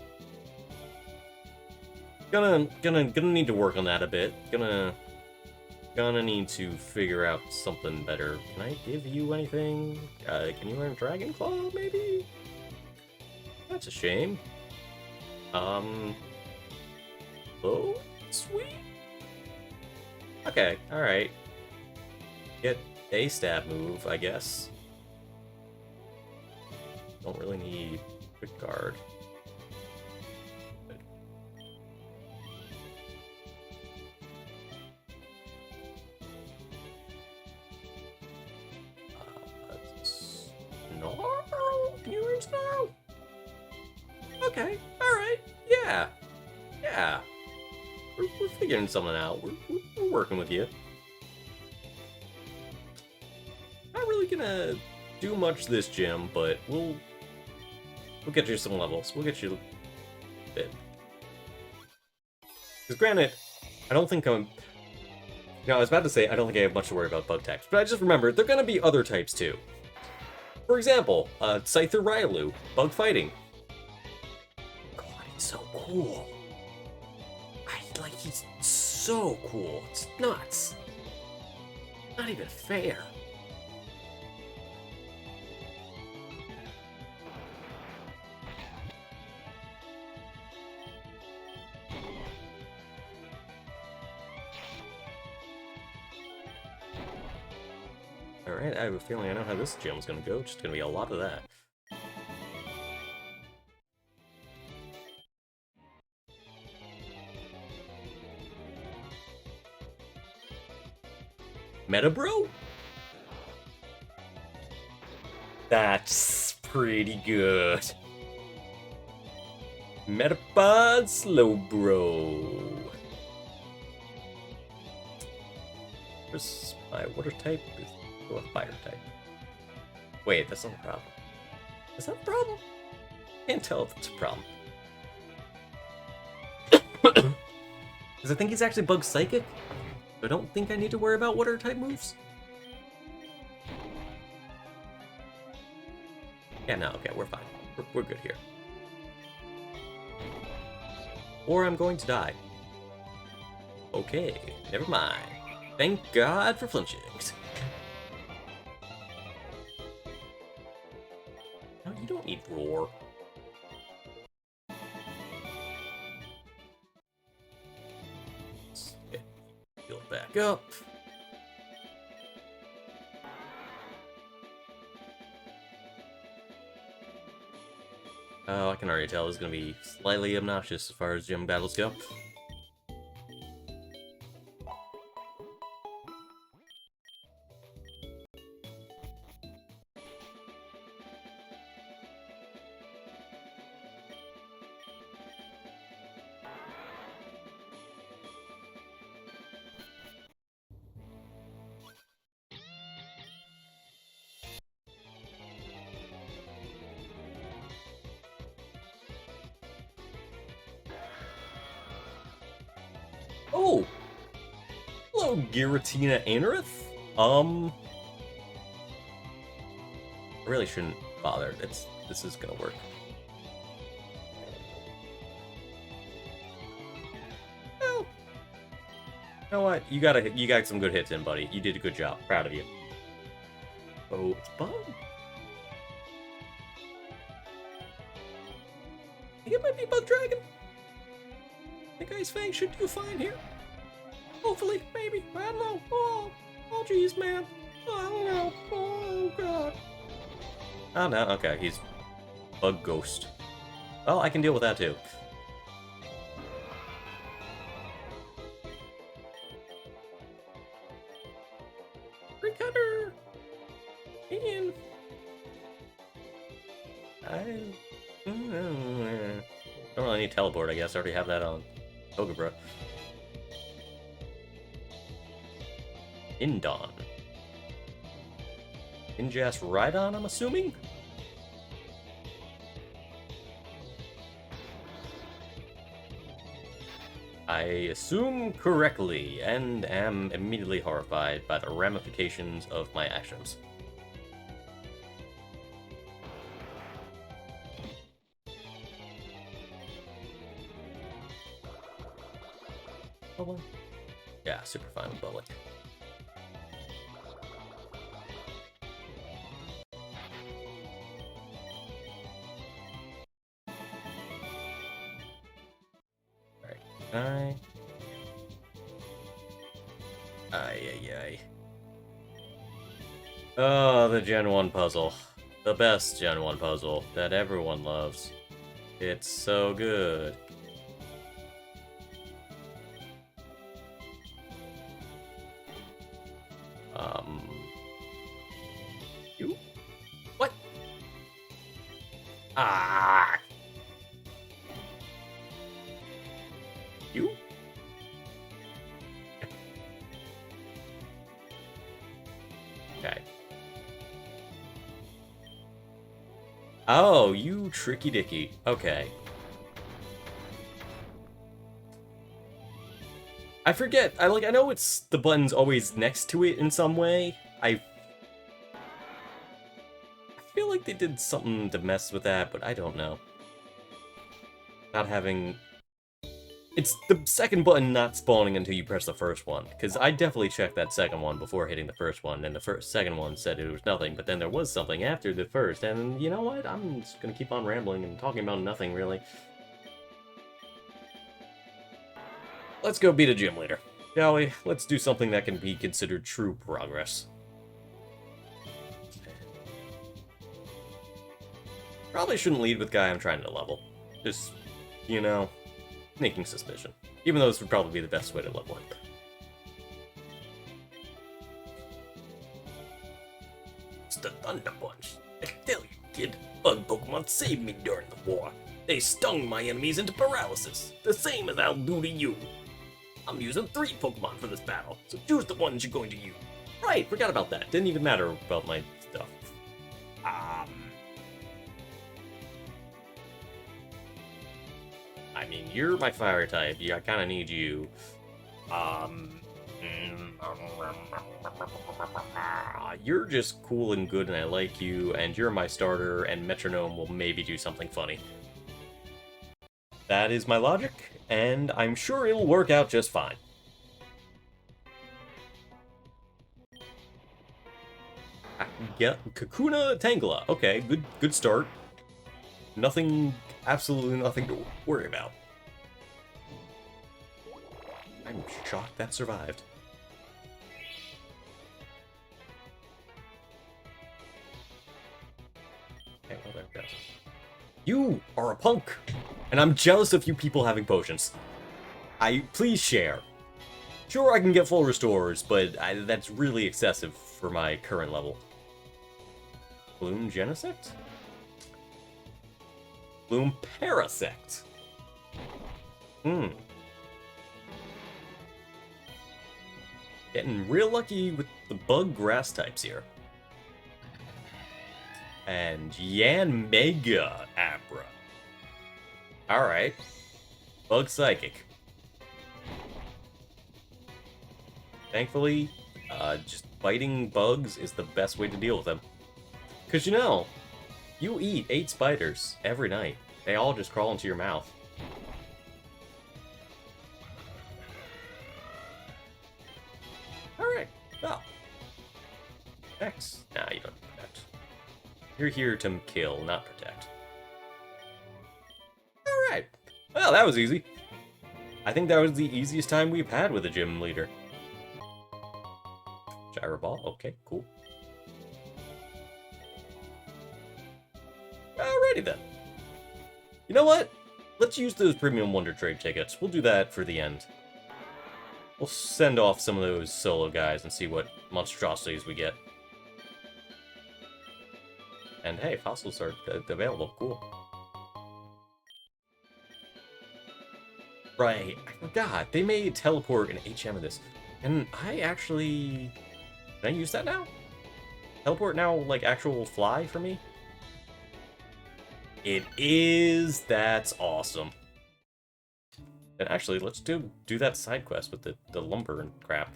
Speaker 1: Gonna need to work on that a bit. Gonna need to figure out something better. Can I give you anything? Can you learn Dragon Claw, maybe? That's a shame. Oh, sweet. Okay, alright. Get a stab move, I guess. Don't really need Quick Guard. Snarl? Can you learn Snarl? Okay, alright, yeah. Yeah. We're figuring something out. We're working with you. Not really gonna do much this gym, but we'll get you some levels. We'll get you a bit. Because granted, I don't think I'm... I was about to say I don't think I have much to worry about bug types, but I just remembered there are gonna be other types too. For example, Scyther Railu, bug fighting. God, he's so cool. He's so cool. It's nuts. Not even fair. Alright, I have a feeling I know how this gym's gonna go. Just gonna be a lot of that. Meta bro? That's pretty good. Metapod Slowbro. Where's my water type? Is a fire type. Wait, that's not a problem. Is that a problem? Can't tell if it's a problem. Because I think he's actually bug psychic. I don't think I need to worry about water type moves. Yeah, no, okay, we're fine. We're good here. Or I'm going to die. Okay, never mind. Thank God for flinching. No, you don't need roar. Let's get healed back up. Oh, I can already tell this is going to be slightly obnoxious as far as gym battles go. Oh! Hello, Giratina Anorith. I really shouldn't bother. This is gonna work. Well, you know what? You got some good hits in, buddy. You did a good job. Proud of you. Oh, it's Bug. I think it might be Bug Dragon. I think Ice Fang should do fine here. Hopefully, maybe. I don't know. Oh, jeez, man. I don't know. Oh, God. Oh, no. Okay, he's Bug Ghost. Well, I can deal with that, too. Recutter! In. I don't really need teleport, I guess. I already have that on Pokebra. Indon. Injas Rhydon, I'm assuming? I assume correctly, and am immediately horrified by the ramifications of my actions. Bubble? Yeah, super fine with Bubble. Alright. Ay. Oh, the Gen 1 puzzle. The best Gen 1 puzzle that everyone loves. It's so good. You? What? Ah! You? Okay. Oh, you tricky dicky. Okay. I forget. I know it's the button's always next to it in some way. I feel like they did something to mess with that, but I don't know. Not having... It's the second button not spawning until you press the first one, because I definitely checked that second one before hitting the first one, and the second one said it was nothing, but then there was something after the first, and you know what? I'm just gonna keep on rambling and talking about nothing, really. Let's go beat a gym leader, shall we? Let's do something that can be considered true progress. Probably shouldn't lead with guy I'm trying to level. Just, you know, sneaking suspicion. Even though this would probably be the best way to level him. It's the Thunder Punch. I tell you, kid, bug Pokemon saved me during the war. They stung my enemies into paralysis, the same as I'll do to you. I'm using 3 Pokemon for this battle, so choose the ones you're going to use. Right, forgot about that. Didn't even matter about my stuff. I mean, you're my fire type. I kind of need you. You're just cool and good, and I like you, and you're my starter, and Metronome will maybe do something funny. That is my logic, and I'm sure it'll work out just fine. Yeah, Kakuna Tangela. Okay, good start. Nothing, absolutely nothing to worry about. I'm shocked that survived. Okay, well, there it goes. You are a punk, and I'm jealous of you people having potions. Please share. Sure, I can get full restores, but that's really excessive for my current level. Bloom Genesect? Bloom Parasect. Getting real lucky with the bug grass types here. And Yan Mega Abra. Alright. Bug Psychic. Thankfully, just biting bugs is the best way to deal with them. Because, you know, you eat 8 spiders every night. They all just crawl into your mouth. Alright, well. X. Nah, you don't protect. You're here to kill, not protect. Alright. Well, that was easy. I think that was the easiest time we've had with a gym leader. Gyro Ball, okay, cool. Alrighty then. You know what? Let's use those Premium Wonder Trade tickets. We'll do that for the end. We'll send off some of those solo guys and see what monstrosities we get. And hey, fossils are available. Cool. Right, I forgot. They made teleport and HM of this. And I actually... Can I use that now? Teleport now, like, actual fly for me? It is. That's awesome. And actually, let's do that side quest with the lumber and crap.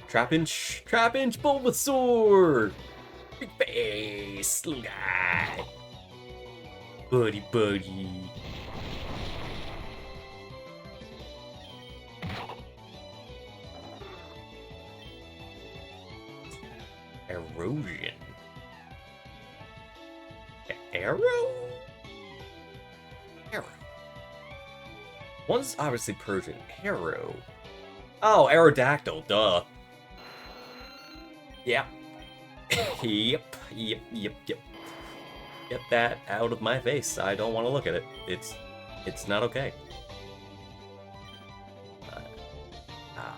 Speaker 1: Trap inch, Bulbasaur! Big face, little guy. Buddy. Erosion. Arrow? One's obviously Persian. Arrow. Oh, Aerodactyl, duh. Yep. Yep. Get that out of my face. I don't want to look at it. It's not okay.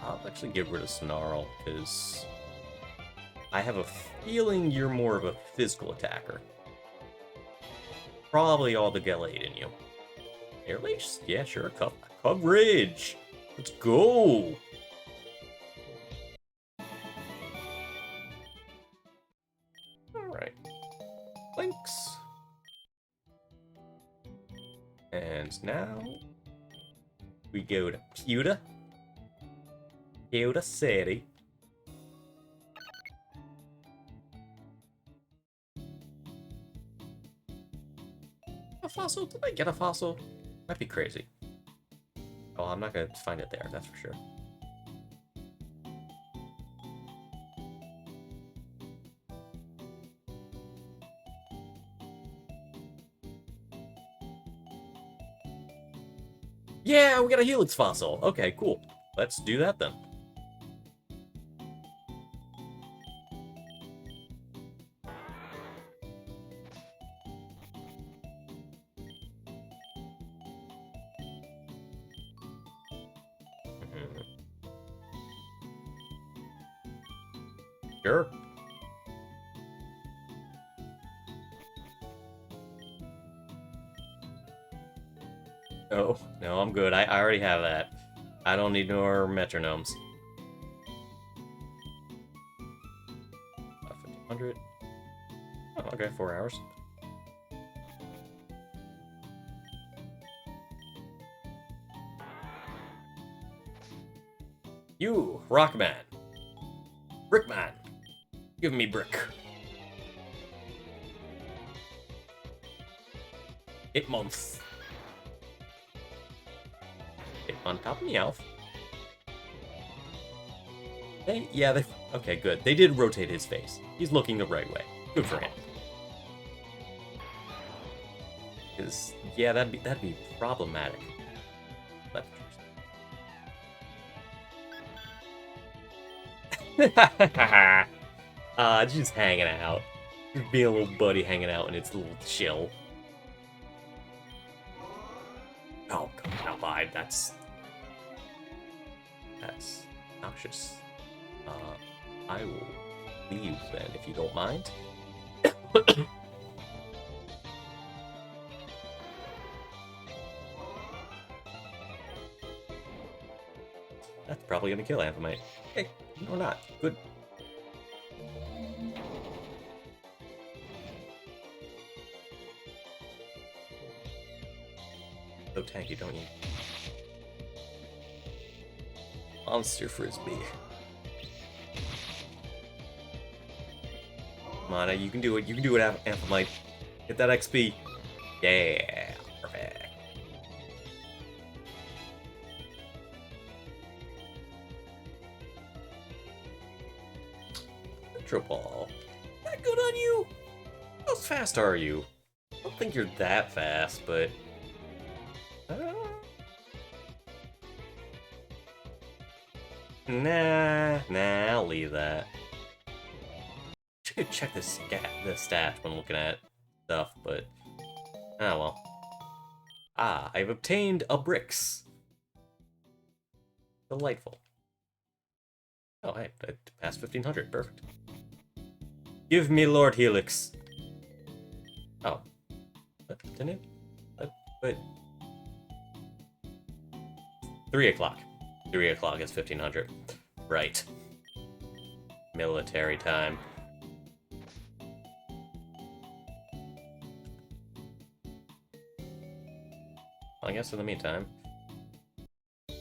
Speaker 1: I'll actually get rid of Snarl, because I have a feeling you're more of a physical attacker. Probably all the Gallade in you. Air Leash? Yeah, sure. Coverage! Let's go! Alright. Links. And now we go to Pewter City. A fossil? Did I get a fossil? Might be crazy. Oh, I'm not gonna find it there, that's for sure. Yeah, we got a Helix fossil. Okay, cool. Let's do that then. Sure. Oh, no, I'm good. I already have that. I don't need more metronomes. 1500. Oh, okay, 4 hours. You, Rockman. Brickman. Give me brick. 8 months. On top of Meowth. Yeah, okay, good. They did rotate his face. He's looking the right way. Good for him. Because, yeah, that'd be problematic. Just hanging out. Just being a little buddy hanging out, and it's a little chill. Oh, come on, bye. That's obnoxious. I will leave then, if you don't mind. That's probably gonna kill Amphamite. Hey, or not. Good. So tanky, don't you? Monster Frisbee. Come on, you can do it. You can do it, Amphamite. Get that XP. Yeah, perfect. Metro Ball. That good on you? How fast are you? I don't think you're that fast, but... Nah, I'll leave that. Should check the stats when looking at stuff, but oh well. I've obtained a bricks. Delightful. Oh, I passed 1500. Perfect. Give me Lord Helix. Oh, didn't it? Wait. 3 o'clock. 3 o'clock is 1500. Right. Military time. I guess in the meantime, you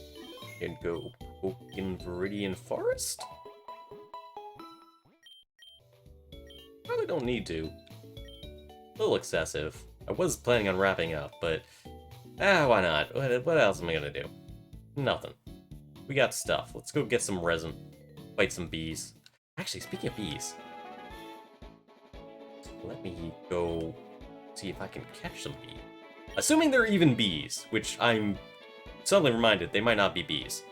Speaker 1: can go in Viridian Forest? Probably don't need to. A little excessive. I was planning on wrapping up, but why not? What else am I gonna do? Nothing. We got stuff. Let's go get some resin. Fight some bees. Actually, speaking of bees, let me go see if I can catch some bees. Assuming they're even bees, which I'm suddenly reminded they might not be bees.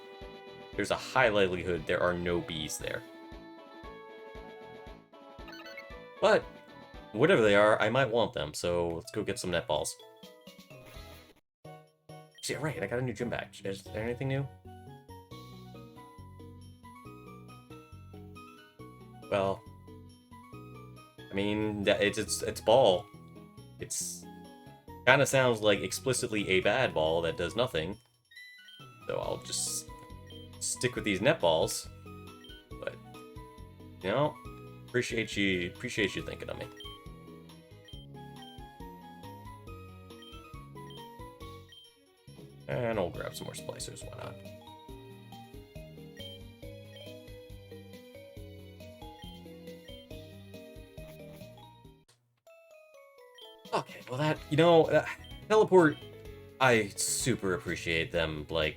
Speaker 1: There's a high likelihood there are no bees there. But, whatever they are, I might want them, so let's go get some netballs. Yeah, right, I got a new gym badge. Is there anything new? Well, I mean, it's ball. It's kind of sounds like explicitly a bad ball that does nothing. So I'll just stick with these netballs. But you know, appreciate you thinking of me. And I'll grab some more splicers. Why not? Okay, well that, teleport, I super appreciate them, like,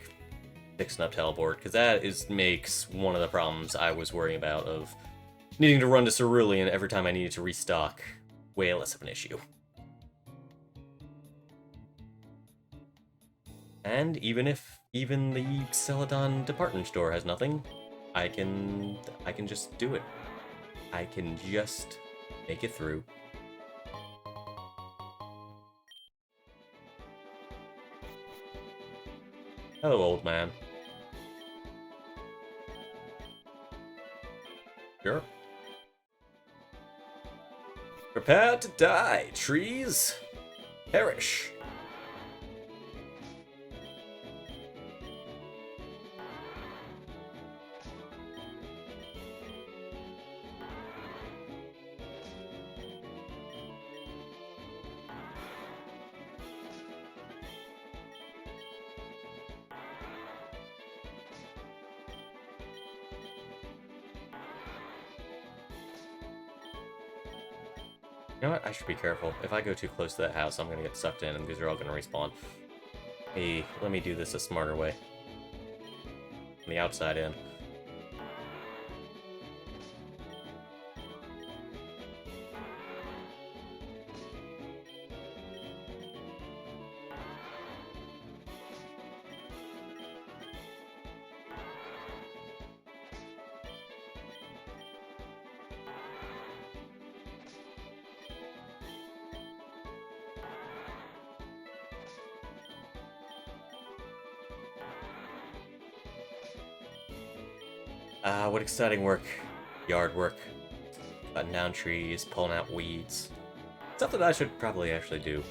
Speaker 1: fixing up teleport, because that makes one of the problems I was worrying about of needing to run to Cerulean every time I needed to restock way less of an issue. And even if the Celadon department store has nothing, I can just do it. I can just make it through. Hello, old man. Sure. Prepare to die, trees. Perish. You know what? I should be careful. If I go too close to that house, I'm gonna get sucked in, and these are all gonna respawn. Hey, let me do this a smarter way. From the outside in. What exciting work. Yard work. Cutting down trees, pulling out weeds. Something I should probably actually do.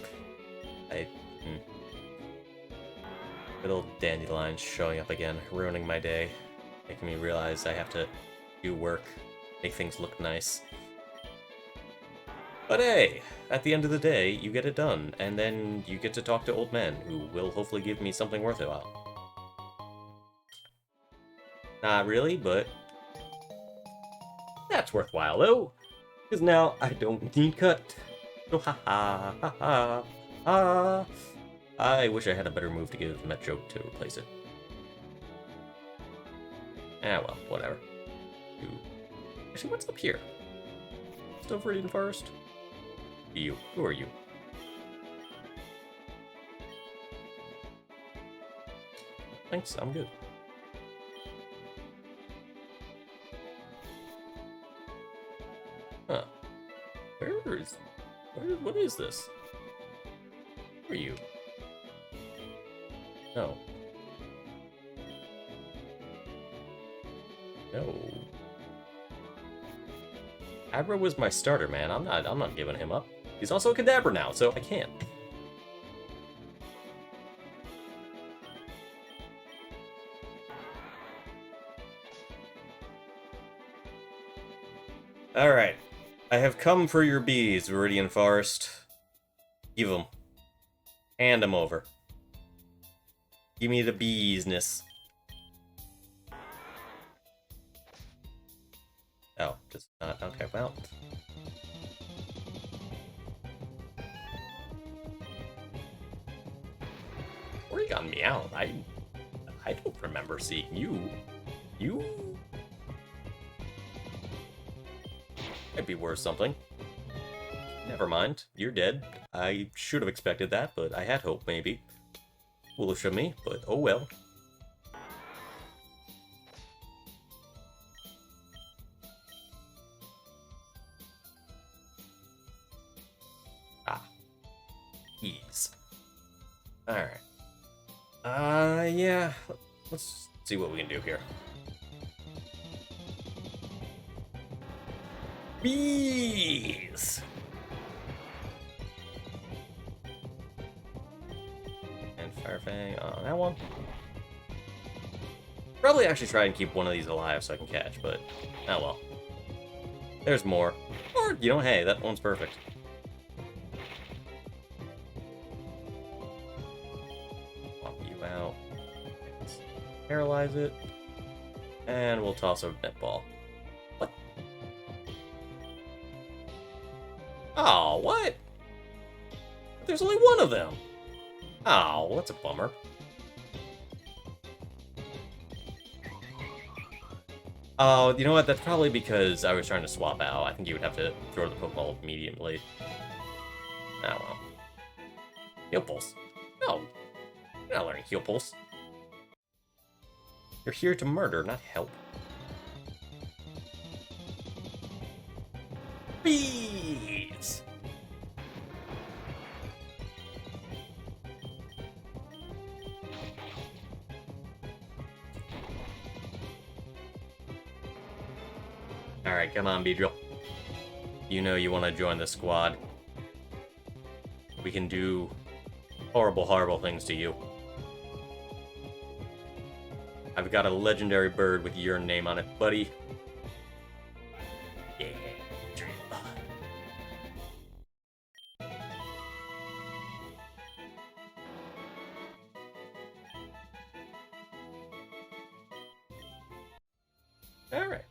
Speaker 1: Good old dandelions showing up again, ruining my day. Making me realize I have to do work, make things look nice. But hey, at the end of the day, you get it done, and then you get to talk to old men, who will hopefully give me something worthwhile. Not really, but that's worthwhile, though. Because now I don't need cut. So ha ha ha ha ha. I wish I had a better move to give Metro to replace it. Ah well, whatever. Actually, what's up here? Still Viridian Forest? You. Who are you? Thanks, I'm good. Huh. What is this? Who are you? No. No. Abra was my starter, man. I'm not giving him up. He's also a Kadabra now, so I can't. Alright. I have come for your bees, Viridian Forest. Give them. Hand them over. Give me the beesness. Oh, just not. Okay, well. Porygon Meow. I don't remember seeing you. You? Might be worth something. Never mind. You're dead. I should have expected that, but I had hope, maybe. Foolish of me, but oh well. Ah. Ease. Alright. Yeah. Let's see what we can do here. Bees! And Firefang on that one. Probably actually try and keep one of these alive so I can catch, but oh well. There's more. Or, you know, hey, that one's perfect. Pop you out. Paralyze it. And we'll toss a netball. What? Oh, what? There's only one of them. Oh, that's a bummer. Oh, you know what? That's probably because I was trying to swap out. I think you would have to throw the Pokeball immediately. Ah, well. Heal Pulse. No. You're not learning Heal Pulse. You're here to murder, not help. Bees! Alright, come on, Beedrill. You know you want to join the squad. We can do horrible, horrible things to you. I've got a legendary bird with your name on it, buddy. Yeah, Alright.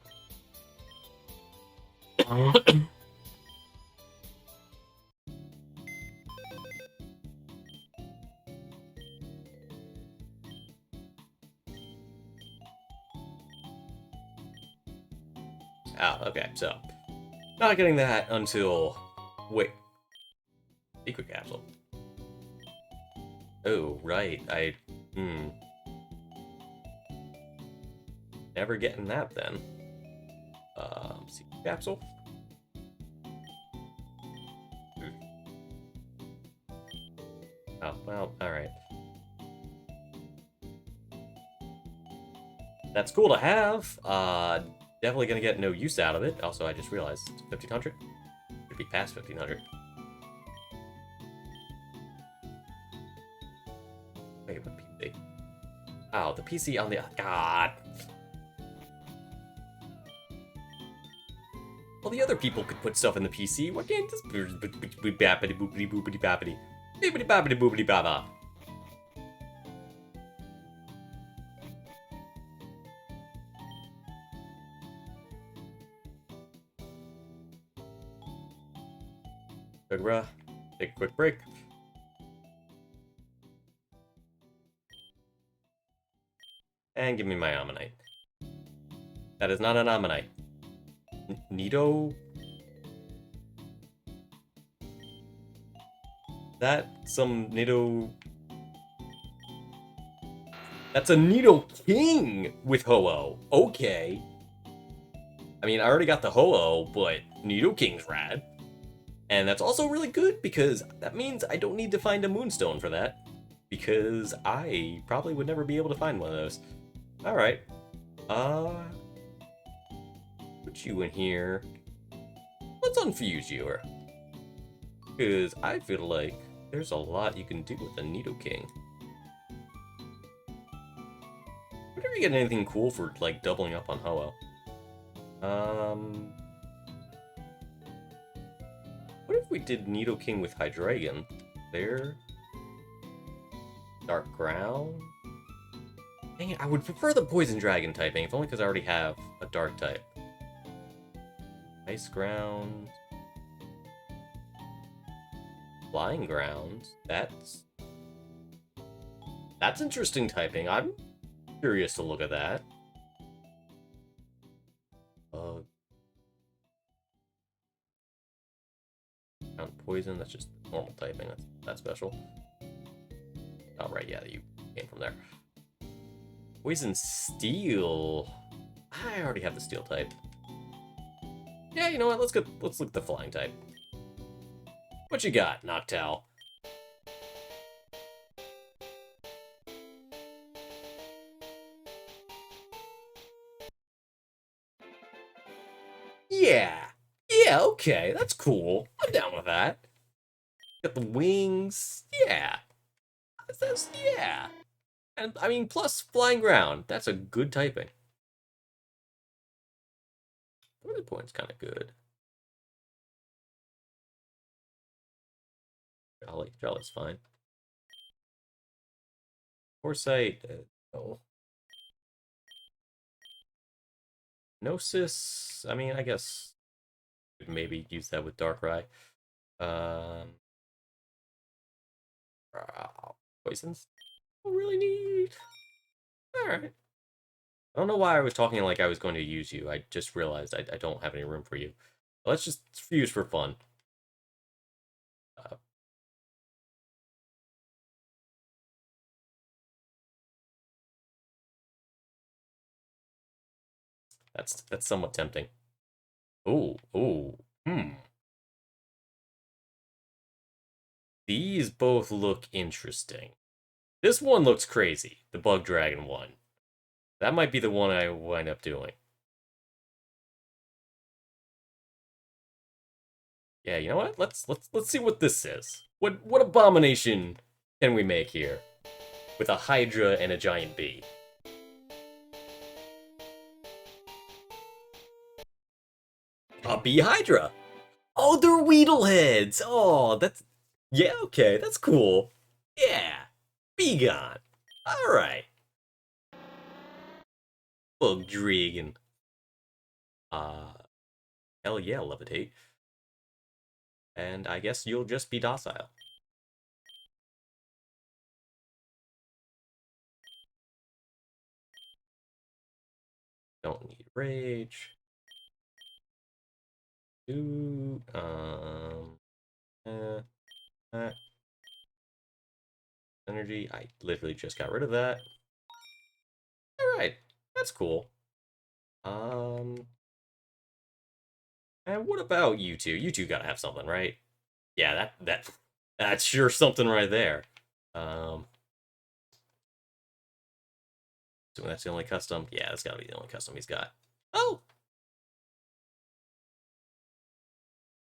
Speaker 1: Okay, so not getting that until wait, secret capsule. Oh, right. Never getting that then. Secret capsule. Oh, well, alright. That's cool to have. Definitely gonna get no use out of it. Also, I just realized it's 1500. Should be past 1500. Wait, what PC? Oh, the PC on the... God! Well, the other people could put stuff in the PC. Why can't this... Bappity boopity boopity bappity. Bippity bappity boopity baba. Take a quick break. And give me my Ammonite. That is not an Ammonite. Nido? That some Nido... That's a Nido King with Ho-Oh. Okay. I mean, I already got the Ho-Oh, but Nido King's rad. And that's also really good because that means I don't need to find a Moonstone for that. Because I probably would never be able to find one of those. Alright. Put you in here. Let's unfuse you. Because I feel like there's a lot you can do with the Nido King. Would you ever get anything cool for, like, doubling up on Ho-Oh? What if we did Nido King with Hydreigon? There. Dark Ground? Dang it, I would prefer the Poison Dragon typing, if only because I already have a Dark type. Ice Ground. Flying Ground. That's interesting typing. I'm curious to look at that. Poison, that's just normal typing. That's special. Oh, right, yeah, you came from there. Poison Steel. I already have the Steel type. Yeah, you know what? Let's look at the Flying type. What you got, Noctowl? Yeah. Yeah, okay, that's cool. I'm down with that. Got the wings. Yeah. Yeah. And, I mean, plus Flying Ground. That's a good typing. Poison Point's kind of good. Jolly's fine. Foresight, no. Gnosis, I mean, I guess could maybe use that with Darkrai. Poisons? Don't really need. Alright. I don't know why I was talking like I was going to use you. I just realized I don't have any room for you. Let's just fuse for fun. That's somewhat tempting. Ooh. These both look interesting. This one looks crazy. The Bug Dragon one. That might be the one I wind up doing. Yeah, you know what? Let's see what this is. What abomination can we make here? With a Hydra and a giant bee. A bee Hydra! Oh, they're Weedleheads! Oh, that's... Yeah, okay, that's cool. Yeah. Be gone. Alright. Bug Dragon. Hell yeah, Levitate. And I guess you'll just be docile. Don't need Rage. Do uh, energy. I literally just got rid of that. All right, that's cool. Um, and what about you two? You two gotta have something, right? Yeah, that's sure something right there. Um, so that's the only custom. Yeah, that's gotta be the only custom he's got. Oh,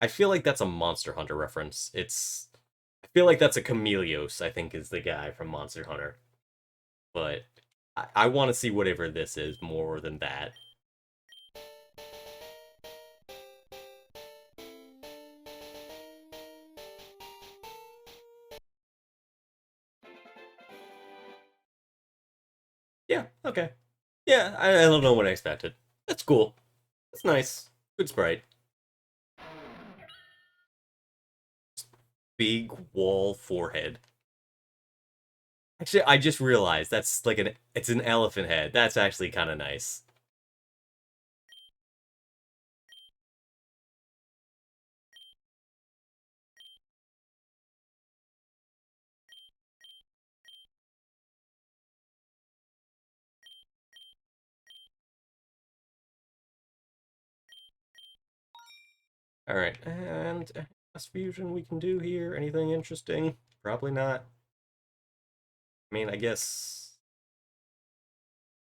Speaker 1: I feel like that's a Monster Hunter reference. I feel like that's a Chameleos, I think is the guy from Monster Hunter. But I want to see whatever this is more than that. Yeah, okay. Yeah, I don't know what I expected. That's cool. That's nice. Good sprite. Big wall forehead. Actually, I just realized that's like it's an elephant head. That's actually kind of nice. All right, and last fusion we can do here. Anything interesting? Probably not. I mean, I guess.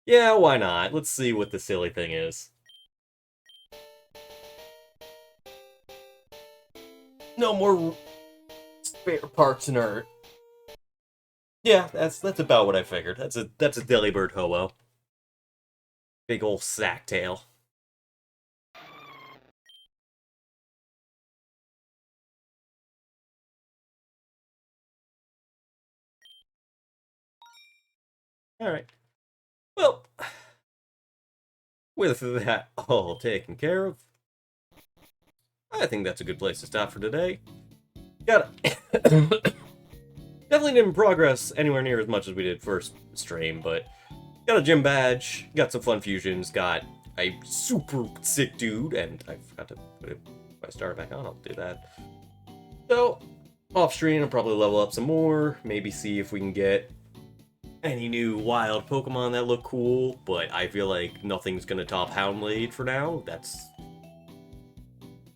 Speaker 1: Yeah, why not? Let's see what the silly thing is. No more spare parts in Earth. Yeah, that's about what I figured. That's a Delibird Ho-Oh. Big ol' sack tail. Alright. Well, with that all taken care of, I think that's a good place to stop for today. Got definitely didn't progress anywhere near as much as we did first stream, but got a gym badge, got some fun fusions, got a super sick dude, and I forgot to put my star back on, I'll do that. So, off stream, I'll probably level up some more, maybe see if we can get any new wild Pokemon that look cool, but I feel like nothing's gonna top Houndblade for now. That's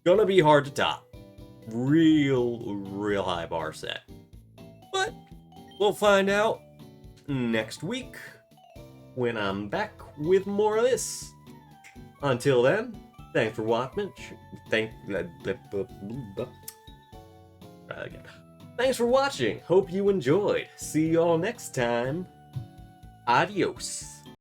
Speaker 1: gonna be hard to top. Real high bar set. But we'll find out next week when I'm back with more of this. Until then, thanks for watching. Thanks for watching. Hope you enjoyed. See y'all next time. Adios.